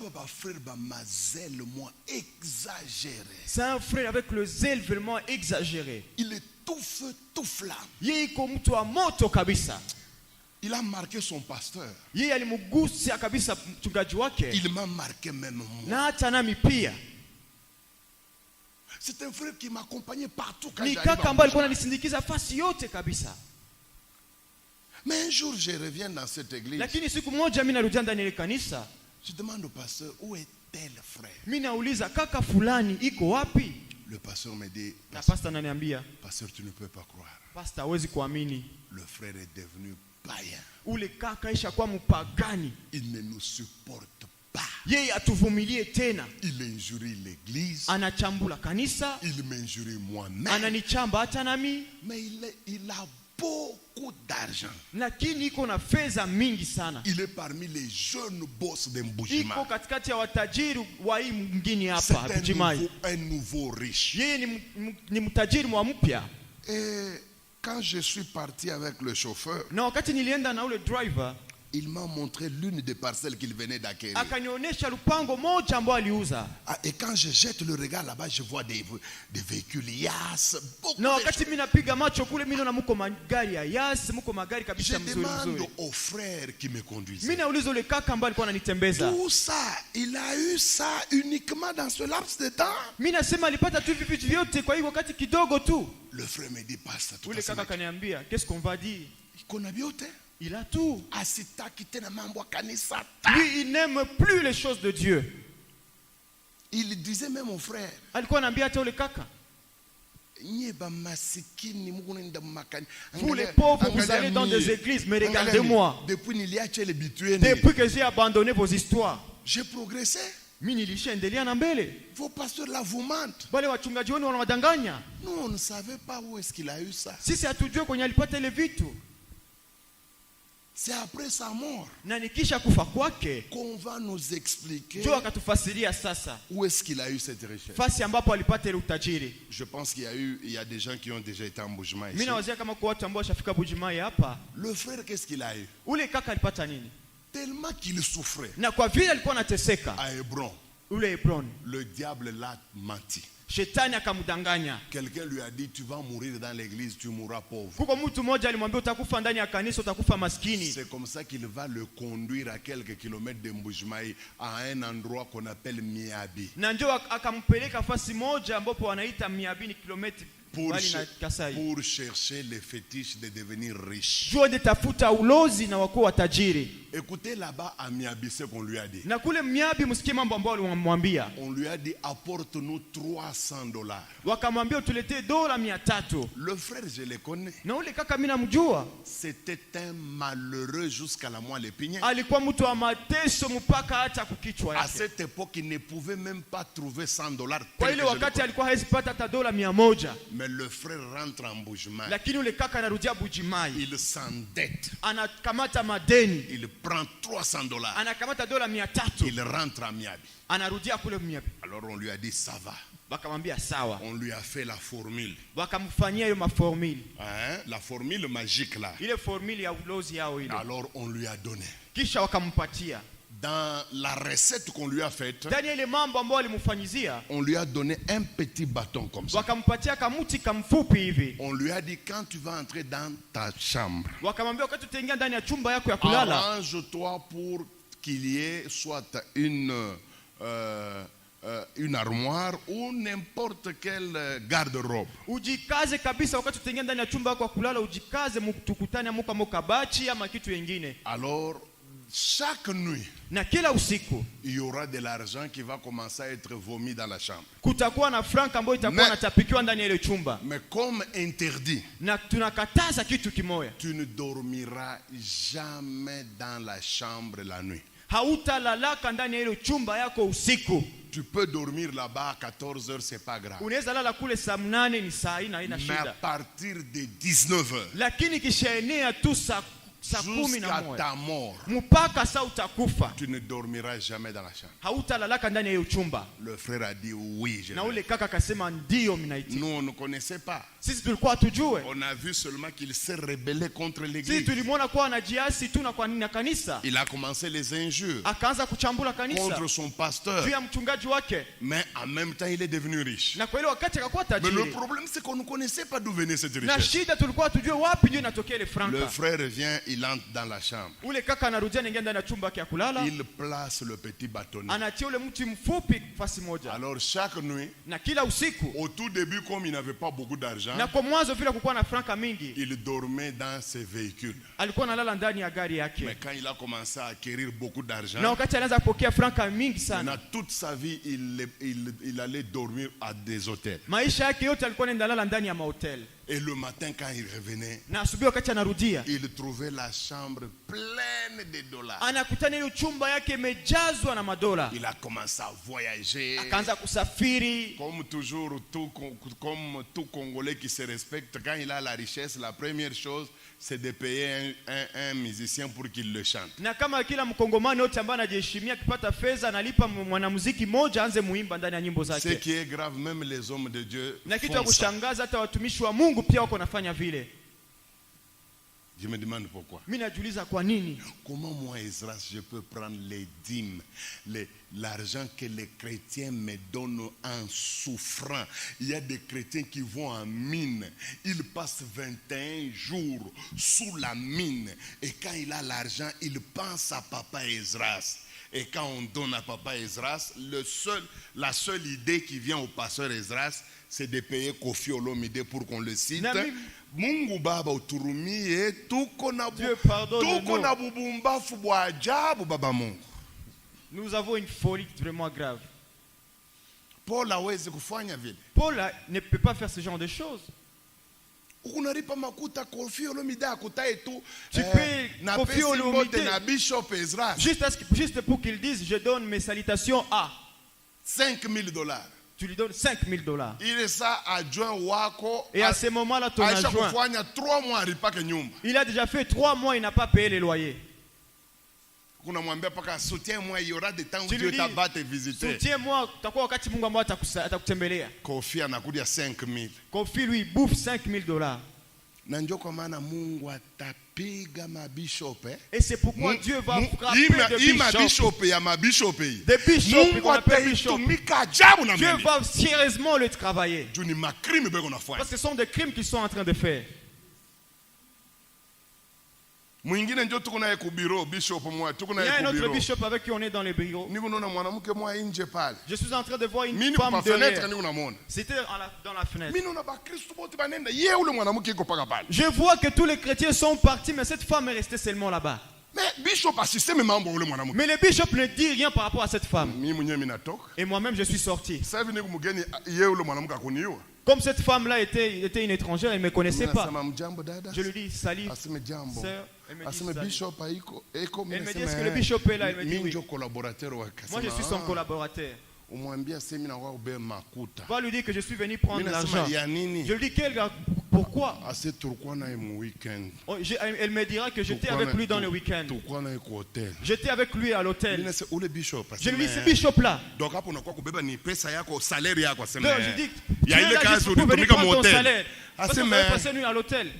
un frère avec le zèle vraiment exagéré. Il est tout feu, tout flamme. Il a marqué son pasteur. Il m'a marqué même moi. C'est un frère qui m'accompagnait partout quand j'arrive. Mais un jour, je reviens dans cette église. Je demande au pasteur, où est tel frère? Le pasteur me dit, pasteur, tu ne peux pas croire. Le frère est devenu païen. Il ne nous supporte pas. Il injurie l'église. Il m'injurie moi-même. Mais il a beaucoup d'argent. Il est parmi les jeunes boss de Mbujima. C'est un nouveau riche. Et quand je suis parti avec le chauffeur, na wakati nilienda na ule driver, il m'a montré l'une des parcelles qu'il venait d'acquérir. akanionyesha lupango moja ambao aliuza. Et quand je jette le regard là-bas, je vois des véhicules Yas, beaucoup Na de wakati choses. mimi napiga macho kule, mimi naona mko magari ya Yas, mko magari Je kabisa mzuri demande mzuri. au frère qui me conduisait. Mimi nauliza ule kaka ambaye alikuwa ananitembeza. Tout ça, il a eu ça uniquement dans ce laps de temps. Mimi nasema alipata tu vitu vyote kwa hiyo wakati kidogo tu. Le frère me dit, passe tout Ule ça. kaka kaniambia, qu'est-ce qu'on va dire? Il a biote. Il a tout. Asitaki tena mambo ya kanisa. Lui, il n'aime plus les choses de Dieu. Il disait même au frère, Alikuwa anambia hata ule kaka, vous les pauvres, vous allez dans des églises, mais regardez-moi. Depuis que j'ai abandonné vos histoires, j'ai progressé. mimi nilishaendelea na mbele. Vos pasteurs là vous mentent. Wale wachungaji wenu wanawadanganya. Nous on ne savait pas où est-ce qu'il a eu ça. Sisi hatujui kwenye alipata ile vitu. C'est après sa mort Na nikisha kufa kwake qu'on va nous expliquer ndio akatufasiria sasa où est-ce qu'il a eu cette richesse. fasi ambapo alipata ile utajiri. Je pense qu'il y a des gens qui ont déjà été en Bujumaï ici. Mimi nawazia kama kwa watu ambao washafika Bujumaï hapa. Le frère, qu'est-ce qu'il a eu? Ule kaka alipata nini? Tellement qu'il souffrait. Na kwa vile alikuwa anateseka, À Hébron, ule Hebron, le diable l'a menti. shetani akamdanganya. Quelqu'un lui a dit, tu vas mourir dans l'église, tu mourras pauvre. Kuko mtu mmoja alimwambia utakufa ndani ya kanisa, utakufa maskini. C'est comme ça qu'il va le conduire à quelques kilomètres de Mbujimaï à un endroit qu'on appelle Miabi. Na ndio akampeleka fasi moja ambapo wanaita Miabi, kilomita mbali na Kasai. Pour chercher les fétiches de devenir riche. Jua de tafuta ulozi na wakuwa watajiri. Écoutez là-bas à Miabi ce qu'on lui a dit. Na kule Miabi msikie mambo ambayo walimwambia. On lui a dit apporte-nous $300. Wakamwambia tuletee $300. Le frère je le connais. Na ule kaka mimi namjua. C'était un malheureux jusqu'à la moelle épinière. Alikuwa mtu wa mateso mpaka hata kukichwa yake. À cette époque il ne pouvait même pas trouver $100. Kwa ile wakati alikuwa hawezi pata hata $100. Mais le frère rentre en Bujimaï. Lakini ule kaka anarudia Bujimaï. Il s'endette. Anakamata madeni. Il prend $300. Anakamata $300. Il rentre à Miabi. Anarudia kule Miabi. Alors on lui a dit ça va. Wakamwambia sawa. On lui a fait la formule. Wakamfanyia hiyo maformule. Hein? La formule magique là. Ile formule ya ulozi yao ile. Alors on lui a donné. Kisha wakampatia. Dans la recette qu'on lui a faite, ndani ile mambo ambayo alimfanyizia, on lui a donné un petit bâton comme ça. Wakampatia kamuti kamfupi hivi. On lui a dit quand tu vas entrer dans ta chambre, wakamwambia wakati utaingia ndani ya chumba yako ya kulala, arrange-toi pour qu'il y ait soit une armoire ou n'importe quelle garde-robe. Ujikaze kabisa wakati utaingia ndani ya chumba yako ya kulala, ujikaze mtukutane amuka mokabachi ama kitu kingine. Alors chaque nuit, na kila usiku, il y aura de l'argent qui va commencer à être vomi dans la chambre. Kutakuwa na franka ambayo itakuwa inatapikiwa ndani ya ile chumba. Mais comme interdit, na tunakataza kitu kimoja. Tu ne dormiras jamais dans la chambre la nuit. Hautalalaka ndani ya ile chumba yako usiku. Tu peux dormir là-bas à 14h, c'est pas grave. Unaweza lala kule saa 8 ni saa haina shida. Mais à partir de 19h, lakini kishaenea tu saa 11 jusqu'à ta mort, mpaka saa utakufa, tu ne dormiras jamais dans la chambre. Hautalalaka ndani ya hiyo chumba. Le frère a dit oui. Na ule kaka akasema ndio mnaiti. Nous on ne connaissait pas. Sisi tulikuwa tujue. On a vu seulement qu'il s'est rebellé contre l'église. Sisi tulimwona kwa anajiasi tu na kwa nini na kanisa. Il a commencé les injures. Akaanza kuchambula kanisa contre son pasteur. Juu ya mchungaji wake. Mais en même temps il est devenu riche. Na kwa ile wakati akakuwa tajiri. Mais le problème c'est qu'on ne connaissait pas d'où venait cette richesse. Na shida tulikuwa tujue wapi ndio inatokea ile franka. Le frère vient, il entre dans la chambre. Ule kaka anarudia anaingia ndani ya chumba yake ya kulala. Il place le petit bâtonnet. Anatia ule mti mfupi fasi moja. Alors chaque nuit, na kila usiku, au tout début comme il n'avait pas beaucoup d'argent, na kwa mwanzo vile kukuwa na franka mingi, il dormait dans ses véhicules. Alikuwa analala ndani ya gari yake. Mais quand il a commencé à acquérir beaucoup d'argent, na wakati anaanza kupokea franka mingi sana, toute sa vie il allait dormir à des hôtels. Maisha yake yote alikuwa anaenda lala ndani ya mahoteli. Et le matin quand il revenait, na asubuhi wakati anarudia, il trouvait la chambre pleine de dollars. Anakutana ile chumba yake imejazwa na madola. Il a commencé à voyager. Akaanza kusafiri. Comme toujours, comme tout Congolais qui se respecte, quand il a la richesse, la première chose c'est de payer un musicien pour qu'il le chante. Na kama kila mkongomani yote ambaye anajiheshimia akipata fedha analipa mwanamuziki mmoja anze muimba ndani ya nyimbo zake. Ce qui est grave, même les hommes de Dieu. Na kitu cha kushangaza hata watumishi wa Mungu pia wako nafanya vile. Je me demande pourquoi. Comment moi, Esdras, je peux prendre les dîmes, l'argent que les chrétiens me donnent en souffrant. Il y a des chrétiens qui vont en mine. Ils passent 21 jours sous la mine. Et quand il a l'argent, il pense à Papa Esdras. Et quand on donne à Papa Esdras, la seule idée qui vient au pasteur Esdras, c'est de payer Kofi Olomide pour qu'on le cite. Mungu Baba uturumie, tuko na bubumbafu bwa ajabu Baba Mungu. Nous avons une folie vraiment grave. Paul hawezi kufanya vile. Paul ne peut pas faire ce genre de choses. Unalipa makuta Kofi Olomide akutae tu. Tu payes Kofi Olomide na Bishop Esdras. Juste pour qu'il dise, je donne mes salutations à $5,000. Tu lui donnes $5,000. Et à ce moment-là, ton adjoint, il a déjà fait 3 mois, il n'a pas payé les loyers. Soutiens-moi, il y aura des temps où Dieu va te visiter. Soutiens-moi, Kofi anakudia 5,000. Kofi lui bouffe $5,000. Et c'est pourquoi Dieu va frapper des bishops. Des bishops. Dieu va sérieusement le travailler. Parce que ce sont des crimes qu'ils sont en train de faire. Il y a un autre bishop avec qui on est dans les bureaux. Je suis en train de voir une femme derrière. C'était dans la fenêtre. Je vois que tous les chrétiens sont partis, mais cette femme est restée seulement là-bas. Mais le bishop ne dit rien par rapport à cette femme. Et moi-même, je suis sorti. Comme cette femme-là était une étrangère, elle ne me connaissait pas. Je lui dis, salut, sœur. Elle me dit, est-ce que le bishop est là? Elle me dit, oui. Moi, je suis son collaborateur. Va lui dire que je suis venu prendre l'argent. Je lui dis, pourquoi? Elle me dira que j'étais avec lui dans le week-end. J'étais avec lui à l'hôtel. Je lui dis, ce bishop-là. Donc, je dis, tu es là juste pour venir prendre ton salaire. Parce qu'on va passer nuit à l'hôtel.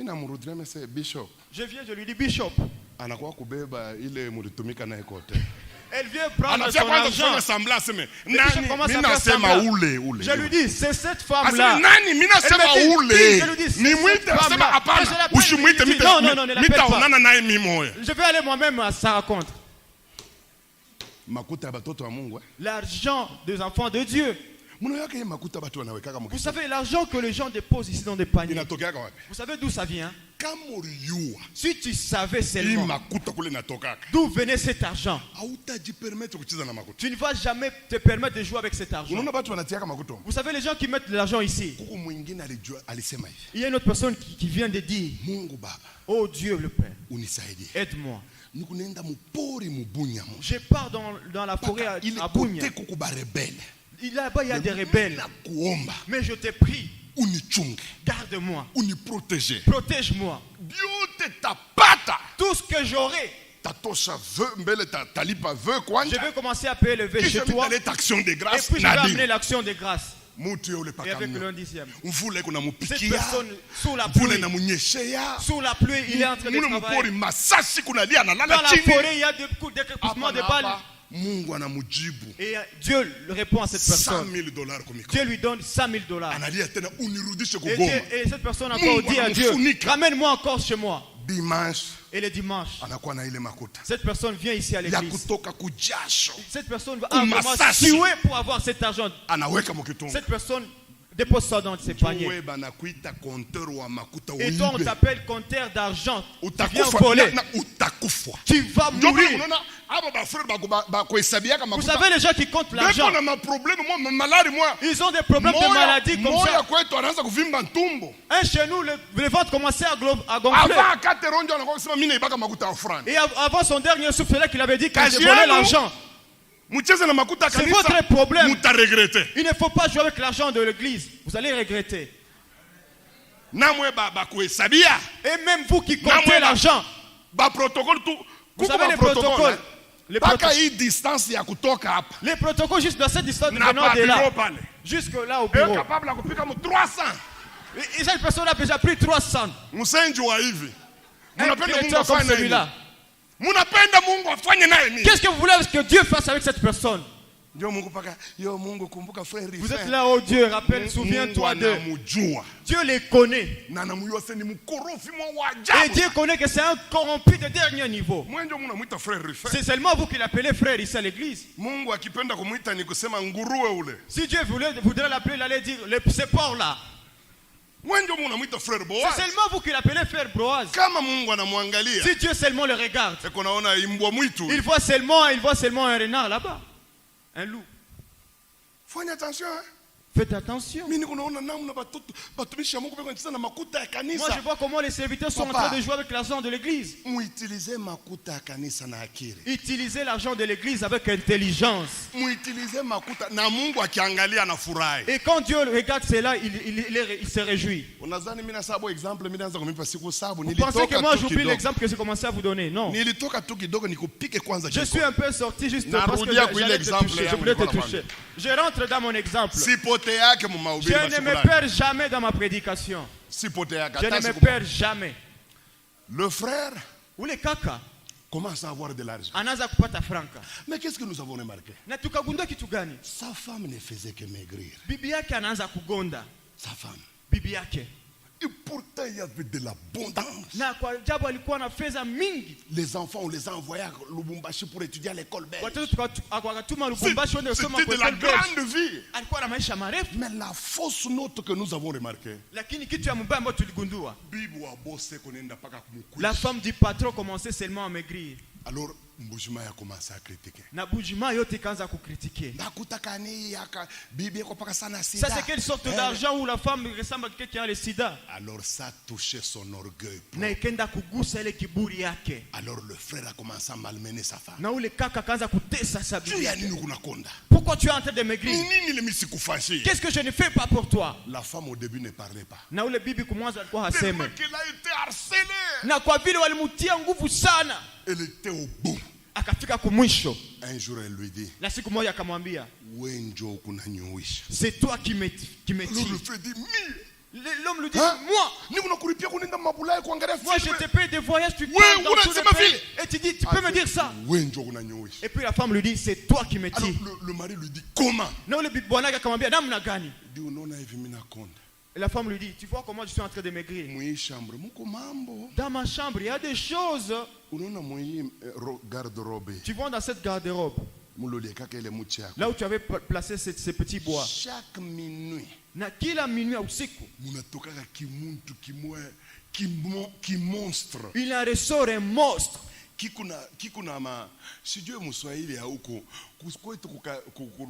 Je viens, je lui dis, bishop. Elle vient prendre son argent. Je lui dis, c'est cette femme-là. Je lui dis, non, ne l'appelle pas. Je vais aller moi-même à sa rencontre. L'argent des enfants de Dieu. Vous savez, l'argent que les gens déposent ici dans des paniers. Vous savez d'où ça vient? Si tu savais seulement d'où venait cet argent, tu ne vas jamais te permettre de jouer avec cet argent. Vous savez, les gens qui mettent de l'argent ici, il y a une autre personne qui vient de dire, oh Dieu le Père, aide-moi. Je pars dans la forêt à Bunya. Là-bas, il y a des rebelles. Mais je te prie, garde-moi, protège-moi. Tout ce que j'aurai, je vais commencer à payer le vœu chez toi. Et puis je vais amener l'action de grâce. Et avec le 10e. Cette personne, sous la pluie, il est en train de travailler. Dans la forêt, il y a des crépissements de balles. Et Dieu répond à cette personne. Dieu lui donne $100,000. Et cette personne a encore dit à Dieu, ramène-moi encore chez moi. Et le dimanche, cette personne vient ici à l'église. Cette personne va vraiment tuer pour avoir cet argent. Cette personne dépose ça dans ses paniers. Et toi, on t'appelle compteur d'argent. Tu viens voler. Tu vas mourir. Vous savez, les gens qui comptent l'argent, ils ont des problèmes de maladie comme ça. Chez nous, le ventre commençait à gonfler. Et avant son dernier souffle, c'est là qu'il avait dit que j'ai volé l'argent. C'est votre problème. Il ne faut pas jouer avec l'argent de l'église. Vous allez regretter. Et même vous qui comptez l'argent, vous savez les protocoles. Les protocoles juste dans cette distance venant de là. Jusque là au bureau. Et cette personne a déjà pris 300. Msenji wa hivi. Munapenda Mungu afanye celui-là. Munapenda Mungu afanye naye nini? Qu'est-ce que vous voulez que Dieu fasse avec cette personne? Vous êtes là, oh Dieu, rappelle, souviens-toi d'eux. Dieu les connaît. Et Dieu connaît que c'est un corrompu de dernier niveau. C'est seulement vous qui l'appelez frère ici à l'église. Si Dieu voudrait l'appeler, il allait dire, ce porc-là. C'est seulement vous qui l'appelez frère Boaz. Si Dieu seulement le regarde, il voit seulement un renard là-bas. Un loup. Faites attention. Moi, je vois comment les serviteurs sont en train de jouer avec l'argent de l'église. Utilisez l'argent de l'église avec intelligence. Et quand Dieu regarde cela, il se réjouit. Vous pensez que moi j'oublie l'exemple que j'ai commencé à vous donner? Non. Je suis un peu sorti juste parce que je voulais te toucher. Je rentre dans mon exemple. Je ne me perds jamais dans ma prédication. Je ne me perds jamais. Le frère ou le kaka commence à avoir de l'argent. Mais qu'est-ce que nous avons remarqué? Sa femme ne faisait que maigrir. Sa femme. Et pourtant, il y avait de l'abondance. Les enfants, on les a envoyés à Lubumbashi pour étudier à l'école belge. C'était de la grande vie. Mais la fausse note que nous avons remarquée, la femme du patron commençait seulement à maigrir. Alors, Mbujima a commencé à critiquer. Ça, c'est quelle sorte d'argent où la femme ressemble à quelqu'un qui a le sida? Alors, ça touchait son orgueil. Alors, le frère a commencé à malmener sa femme. Pourquoi tu es en train de maigrir? Qu'est-ce que je ne fais pas pour toi? La femme au début ne parlait pas. Tellement qu'elle a été harcelée. Elle était au bout. Un jour, elle lui dit, c'est toi qui me dis. L'homme lui dit, moi je te paye des voyages, tu pars dans tous les pays. Et tu dis, tu peux me dire ça? Et puis la femme lui dit, c'est toi qui me dis. Le mari lui dit, comment? Et la femme lui dit, tu vois comment je suis en train de maigrir? Dans ma chambre, il y a des choses. Tu vois dans cette garde-robe, là où tu avais placé ces petits bois. Chaque minuit, il en ressort un monstre. sijue Mswahili ya huko kwetu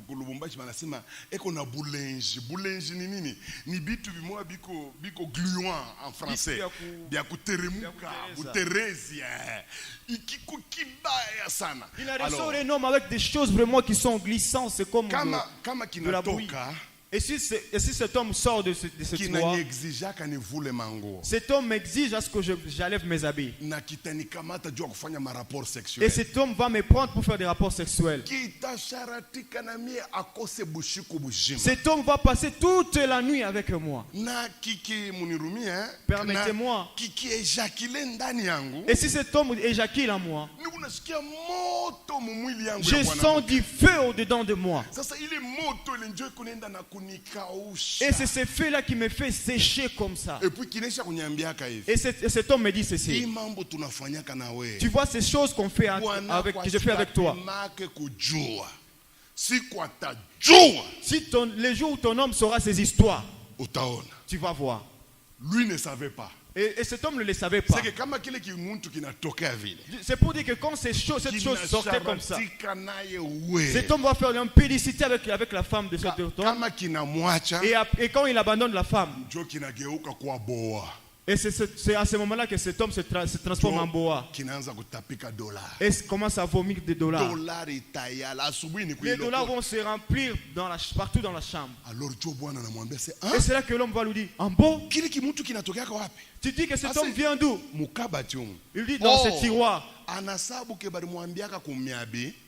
kulubumbashi wanasema eko na bulenji. Bulenji ni nini? Ni bitu bimoa biko gluant en français. Bia kuteremuka, buterezi. Ikiko kibaya sana. Il a ressort un homme avec des choses vraiment qui sont glissantes, c'est comme de la bouillie. Et si cet homme sort de ce tiroir, cet homme m'exige à ce que j'enlève mes habits. Et cet homme va me prendre pour faire des rapports sexuels. Cet homme va passer toute la nuit avec moi. Permettez-moi. Et si cet homme éjacule en moi, je sens du feu au-dedans de moi. Et c'est ce feu-là qui me fait sécher comme ça. Et cet homme me dit ceci. Tu vois ces choses qu'on fait que je fais avec toi. Si les jours où ton homme saura ces histoires, tu vas voir. Lui ne savait pas. Et cet homme ne le savait pas. C'est pour dire que quand cette chose sortait comme ça, cet homme va faire une pédicité avec la femme de cet homme. Et quand il abandonne la femme, et c'est à ce moment-là que cet homme se transforme en boa. Et commence à vomir des dollars. Les dollars vont se remplir partout dans la chambre. Et c'est là que l'homme va lui dire, Ambo, tu dis que cet homme vient d'où? Il dit dans ce tiroir.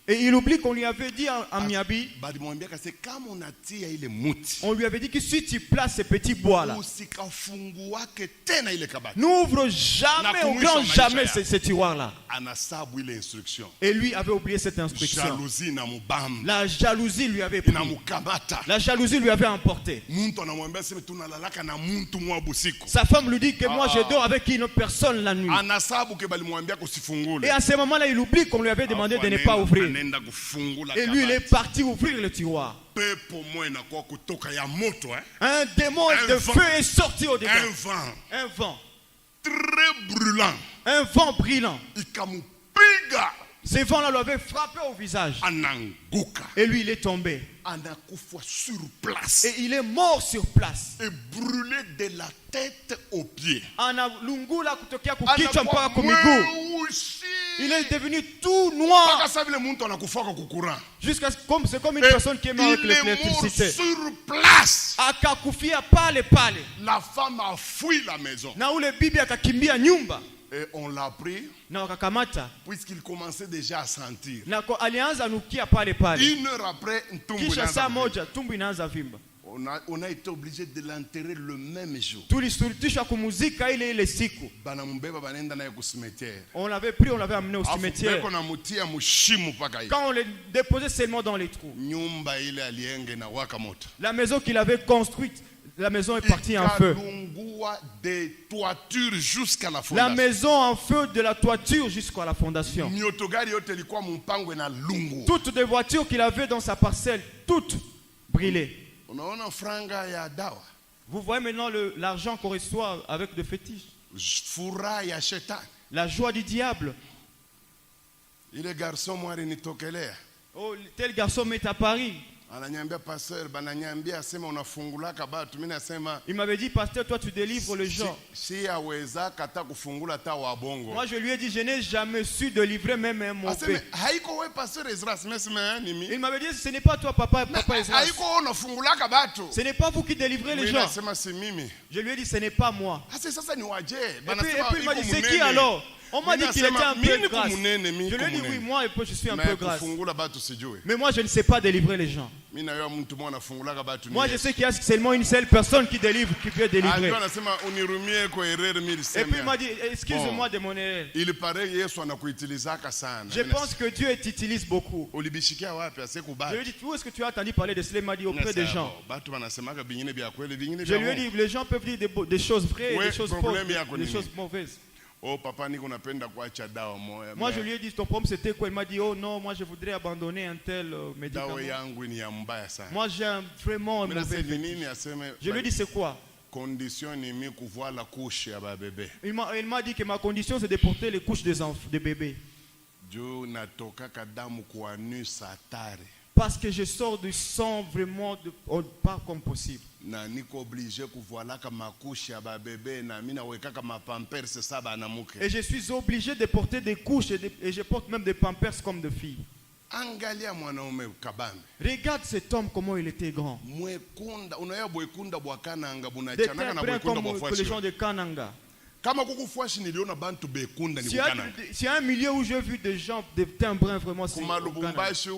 Et il oublie qu'on lui avait dit à Miabi, on lui avait dit que si tu places ces petits bois là, n'ouvre jamais, au grand jamais ce tiroir là. Et lui avait oublié cette instruction. La jalousie lui avait pris. La jalousie lui avait emporté. Sa femme lui dit que moi je dors avec une autre personne la nuit. Et à ce moment-là, il oublie qu'on lui avait demandé de ne pas ouvrir. Et lui, il est parti ouvrir le tiroir. Un démon de feu est sorti au-dedans. Un vent très brûlant. Un vent brillant. Ce vent-là lui avait frappé au visage. Et lui, il est tombé. Sur place. Et il est mort sur place. Et brûlé de la tête aux pieds. Il est devenu tout noir. Jusqu'à comme c'est comme une personne qui est morte avec l'électricité. Sur place. La femme a fui la maison. Et on l'a pris puisqu'il commençait déjà à sentir. 1 heure après, on a été obligé de l'enterrer le même jour. On l'avait pris, on l'avait amené au cimetière. Quand on le déposait seulement dans les trous, la maison qu'il avait construite, la maison est partie en feu. La maison en feu de la toiture jusqu'à la fondation. Toutes les voitures qu'il avait dans sa parcelle, toutes brûlées. Vous voyez maintenant l'argent qu'on reçoit avec des fétiches. La joie du diable. Oh, tel garçon m'est à Paris. Il m'avait dit, pasteur, toi tu délivres les gens. Moi je lui ai dit, je n'ai jamais su délivrer même un mauvais. Il m'avait dit, ce n'est pas toi papa Ezra. Ce n'est pas vous qui délivrez les gens. Je lui ai dit, ce n'est pas moi. Et puis il m'a dit, c'est qui alors? On m'a dit qu'il était un peu grâce. Je lui ai dit oui, moi je suis un peu grâce. Mais moi je ne sais pas délivrer les gens. Moi je sais qu'il y a seulement une seule personne qui délivre, qui peut délivrer. Et puis il m'a dit, excuse-moi de mon erreur. Je pense que Dieu t'utilise beaucoup. Je lui ai dit, où est-ce que tu as entendu parler de cela? Il m'a dit, auprès des gens. Je lui ai dit, les gens peuvent dire des choses vraies et des choses fausses, des choses mauvaises. Oh papa, moi je lui ai dit ton problème c'était quoi? Il m'a dit oh non, moi je voudrais abandonner un tel médicament. Moi j'ai vraiment un mauvais fétiche. Je lui ai dit c'est quoi? Il m'a dit que ma condition c'est de porter les couches des bébés. Parce que je sors du sang vraiment pas comme possible. Et je suis obligé de porter des couches et je porte même des pampers comme de filles. Regarde cet homme comment il était grand. Des têtes comme les gens de Kananga. S'il y a un milieu où j'ai vu des gens de teint brun vraiment, c'est Lubumbashi,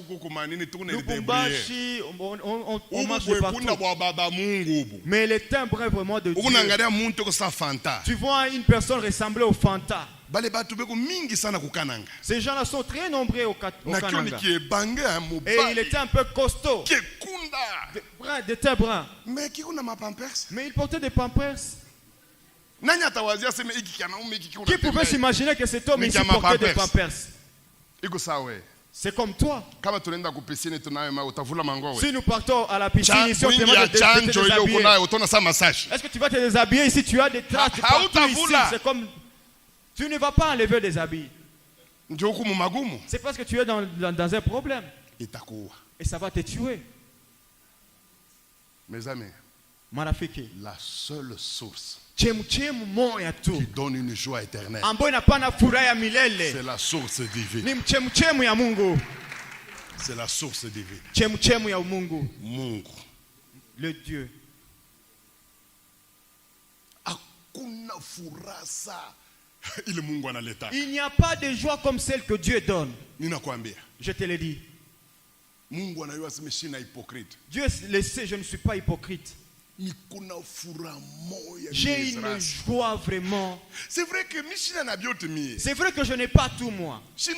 on marche de partout. Mais les teints bruns vraiment de Dieu. Tu vois une personne ressembler au Fanta. Ces gens-là sont très nombreux au Kananga. Et il était un peu costaud. Des teints bruns. Mais il portait des pampers. Qui pouvait s'imaginer que cet homme ici portait des pampers? C'est comme toi. Si nous partons à la piscine ici, on te demande de te déshabiller. Est-ce que tu vas te déshabiller ici? Tu as des traces partout ici. C'est comme... Tu ne vas pas enlever des habits. C'est parce que tu es dans un problème. Et ça va te tuer. Mes amis, la seule source qui donne une joie éternelle, c'est la source divine. C'est la source divine. Mungu. Le Dieu. Hakuna furasa Il n'y a pas de joie comme celle que Dieu donne. Je te l'ai dit. Dieu le sait, je ne suis pas hypocrite. J'ai une joie vraiment. C'est vrai que je n'ai pas tout moi. Je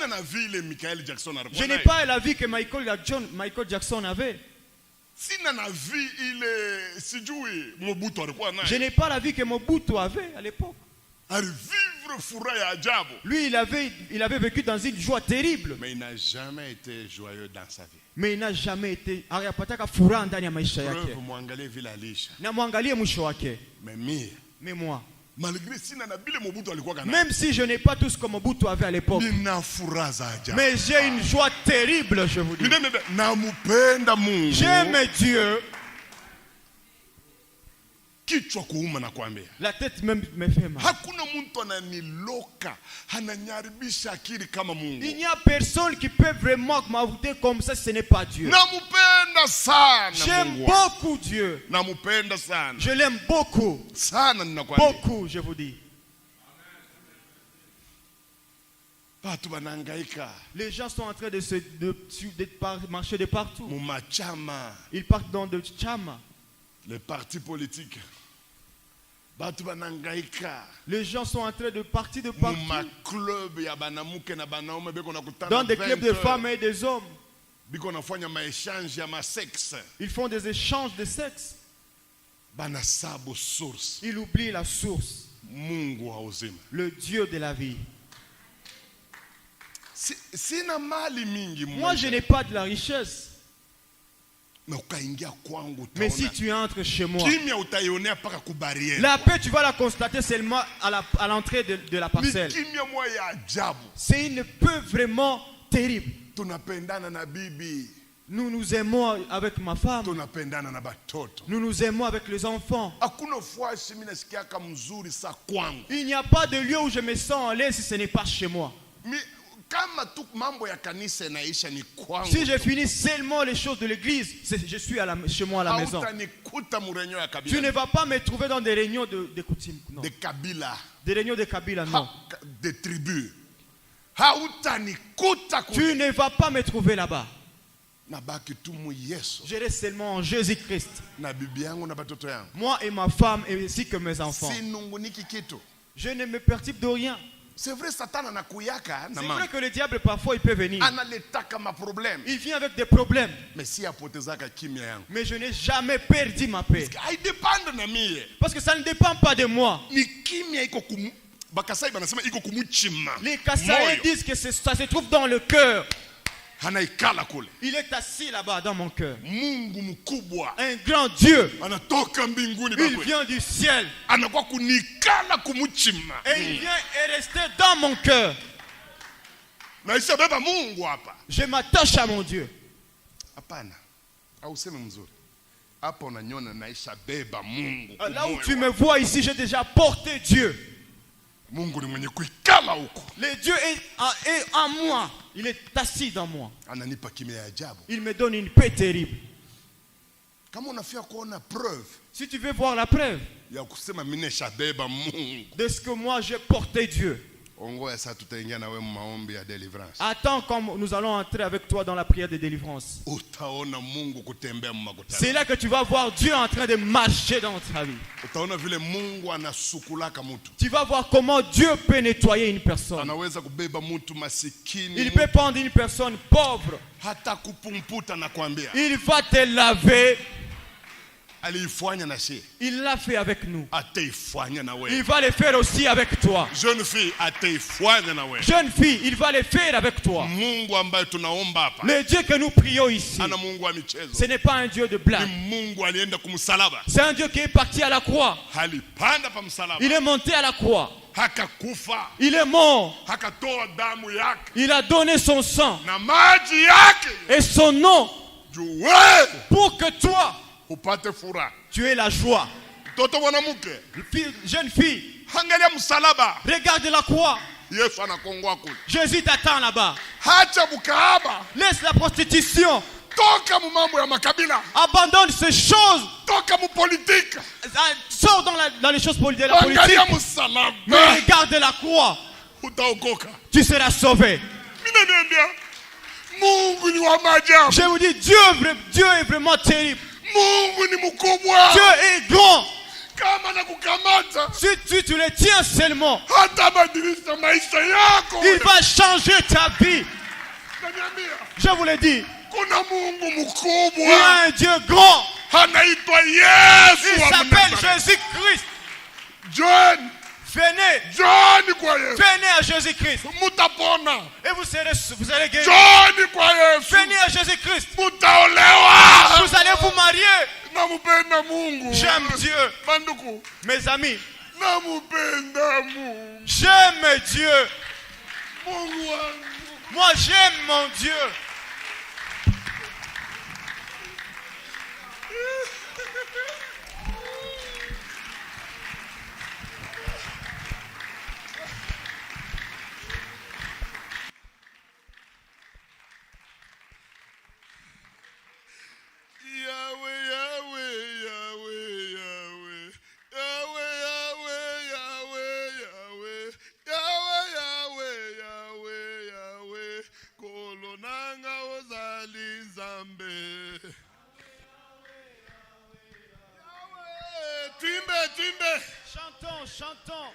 n'ai pas la vie que Michael Jackson avait. Je n'ai pas la vie que Mobutu avait à l'époque. Lui, il avait vécu dans une joie terrible. Mais il n'a jamais été joyeux dans sa vie. Mais il n'a jamais été. Preuve, mais moi, même si je n'ai pas tout ce que Mobutu avait à l'époque, mais j'ai une joie terrible, je vous dis. J'aime Dieu. La tête même me fait mal. Il n'y a personne qui peut vraiment m'ajouter comme ça, ce n'est pas Dieu. J'aime beaucoup Dieu. Je l'aime beaucoup. Beaucoup, je vous dis. Les gens sont en train de marcher de partout. Ils partent dans le chama. Les partis politiques. Les gens sont en train de partir de partout. Dans des clubs de femmes et des hommes. Ils font des échanges de sexe. Ils oublient la source. Le Dieu de la vie. Moi, je n'ai pas de la richesse. Mais si tu entres chez moi, la paix, tu vas la constater seulement à l'entrée de la parcelle. C'est une paix vraiment terrible. Nous nous aimons avec ma femme. Nous nous aimons avec les enfants. Il n'y a pas de lieu où je me sens à l'aise si ce n'est pas chez moi. Si je finis seulement les choses de l'église, je suis chez moi à la maison. Tu ne vas pas me trouver dans des réunions de coutumes. Non. Des réunions de Kabila, non. Des tribus. Tu ne vas pas me trouver là-bas. Je reste seulement en Jésus-Christ. Moi et ma femme ainsi que mes enfants. Je ne me perturbe de rien. C'est vrai, que le diable parfois il peut venir. Il vient avec des problèmes. Mais je n'ai jamais perdu ma paix. Parce que ça ne dépend pas de moi. Les Kasaïs disent que ça se trouve dans le cœur. Il est assis là-bas dans mon cœur. Un grand Dieu. Il vient du ciel. Et il vient et rester dans mon cœur. Je m'attache à mon Dieu. Là où tu me vois ici, j'ai déjà porté Dieu. Le Dieu est en moi. Il est assis dans moi. Il me donne une paix terrible. Si tu veux voir la preuve de ce que moi j'ai porté Dieu, attends comme nous allons entrer avec toi dans la prière de délivrance. C'est là que tu vas voir Dieu en train de marcher dans ta vie. Tu vas voir comment Dieu peut nettoyer une personne. Il peut prendre une personne pauvre. Il va te laver. Il l'a fait avec nous. Il va le faire aussi avec toi. Jeune fille, il va le faire avec toi. Le Dieu que nous prions ici, ce n'est pas un Dieu de blague. C'est un Dieu qui est parti à la croix. Il est monté à la croix. Il est mort. Il a donné son sang et son nom pour que toi tu es la joie. Jeune fille, regarde la croix. Jésus t'attend là-bas. Laisse la prostitution. Abandonne ces choses. Sors dans les choses politiques. Mais regarde la croix. Tu seras sauvé. Je vous dis, Dieu est vraiment terrible. Dieu est grand. Si tu le tiens seulement, il va changer ta vie. Je vous le dis. Il y a un Dieu grand. Il s'appelle Jésus-Christ. Venez à Jésus-Christ. Et vous allez guérir. Venez à Jésus-Christ. Vous allez vous marier. J'aime Dieu. Mes amis. J'aime Dieu. Moi j'aime mon Dieu. Chantons.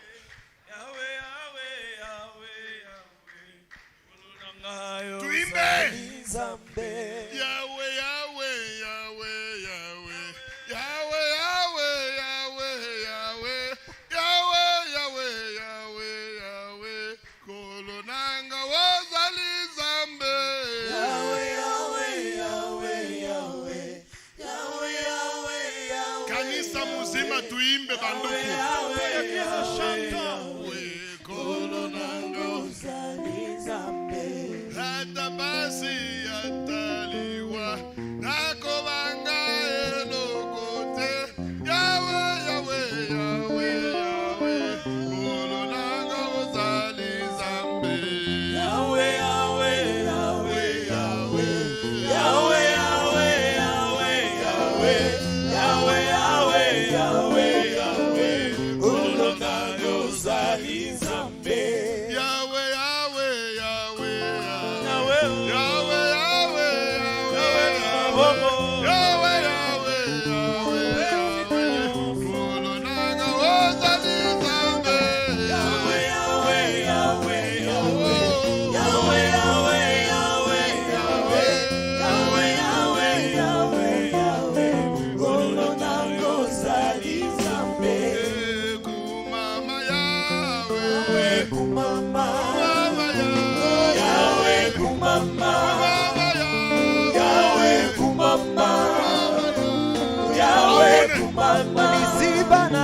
Yahweh, kanisa muzima tuimbe banduku. Hata basi ataliwa nako banga elokote. Yahweh, Yahweh, Yahweh, Yahweh, kolo nanga ozali zambe. Yahweh, Yahweh, Yahweh, Yahweh, Yahweh, Yahweh, Yahweh, Yahweh, Yahweh, Yahweh, Yahweh, kolo nanga ozali zambe.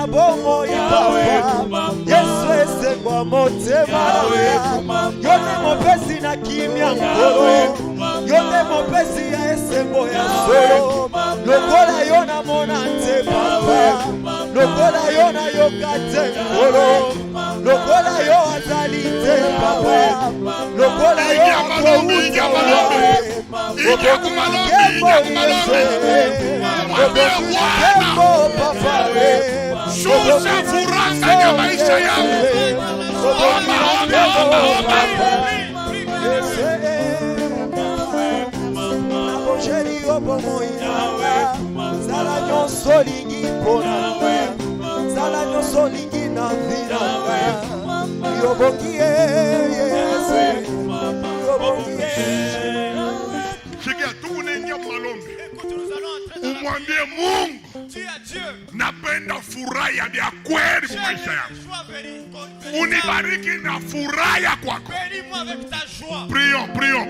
Bongo Yahweh, Yesu ese kwa motema yote mopesi na kimya nkolo yote mopesi ya esengo ya solo lokola yona mona te papa lokola yona yoka te nkolo lokola yo azali te papa lokola yo akouta Kembo papa Shusha furanga ya maisha yangu. Omba. Nabosheri obomo inawe Zala nyonso lingi ponanga Zala nyonso lingi na vinanga Yobokie Yesu Yobokie Shikia tu unengia malombi umwambie Mungu napenda furaha ya kweli kwa maisha yangu. Unibariki na furaha kwako. Prions.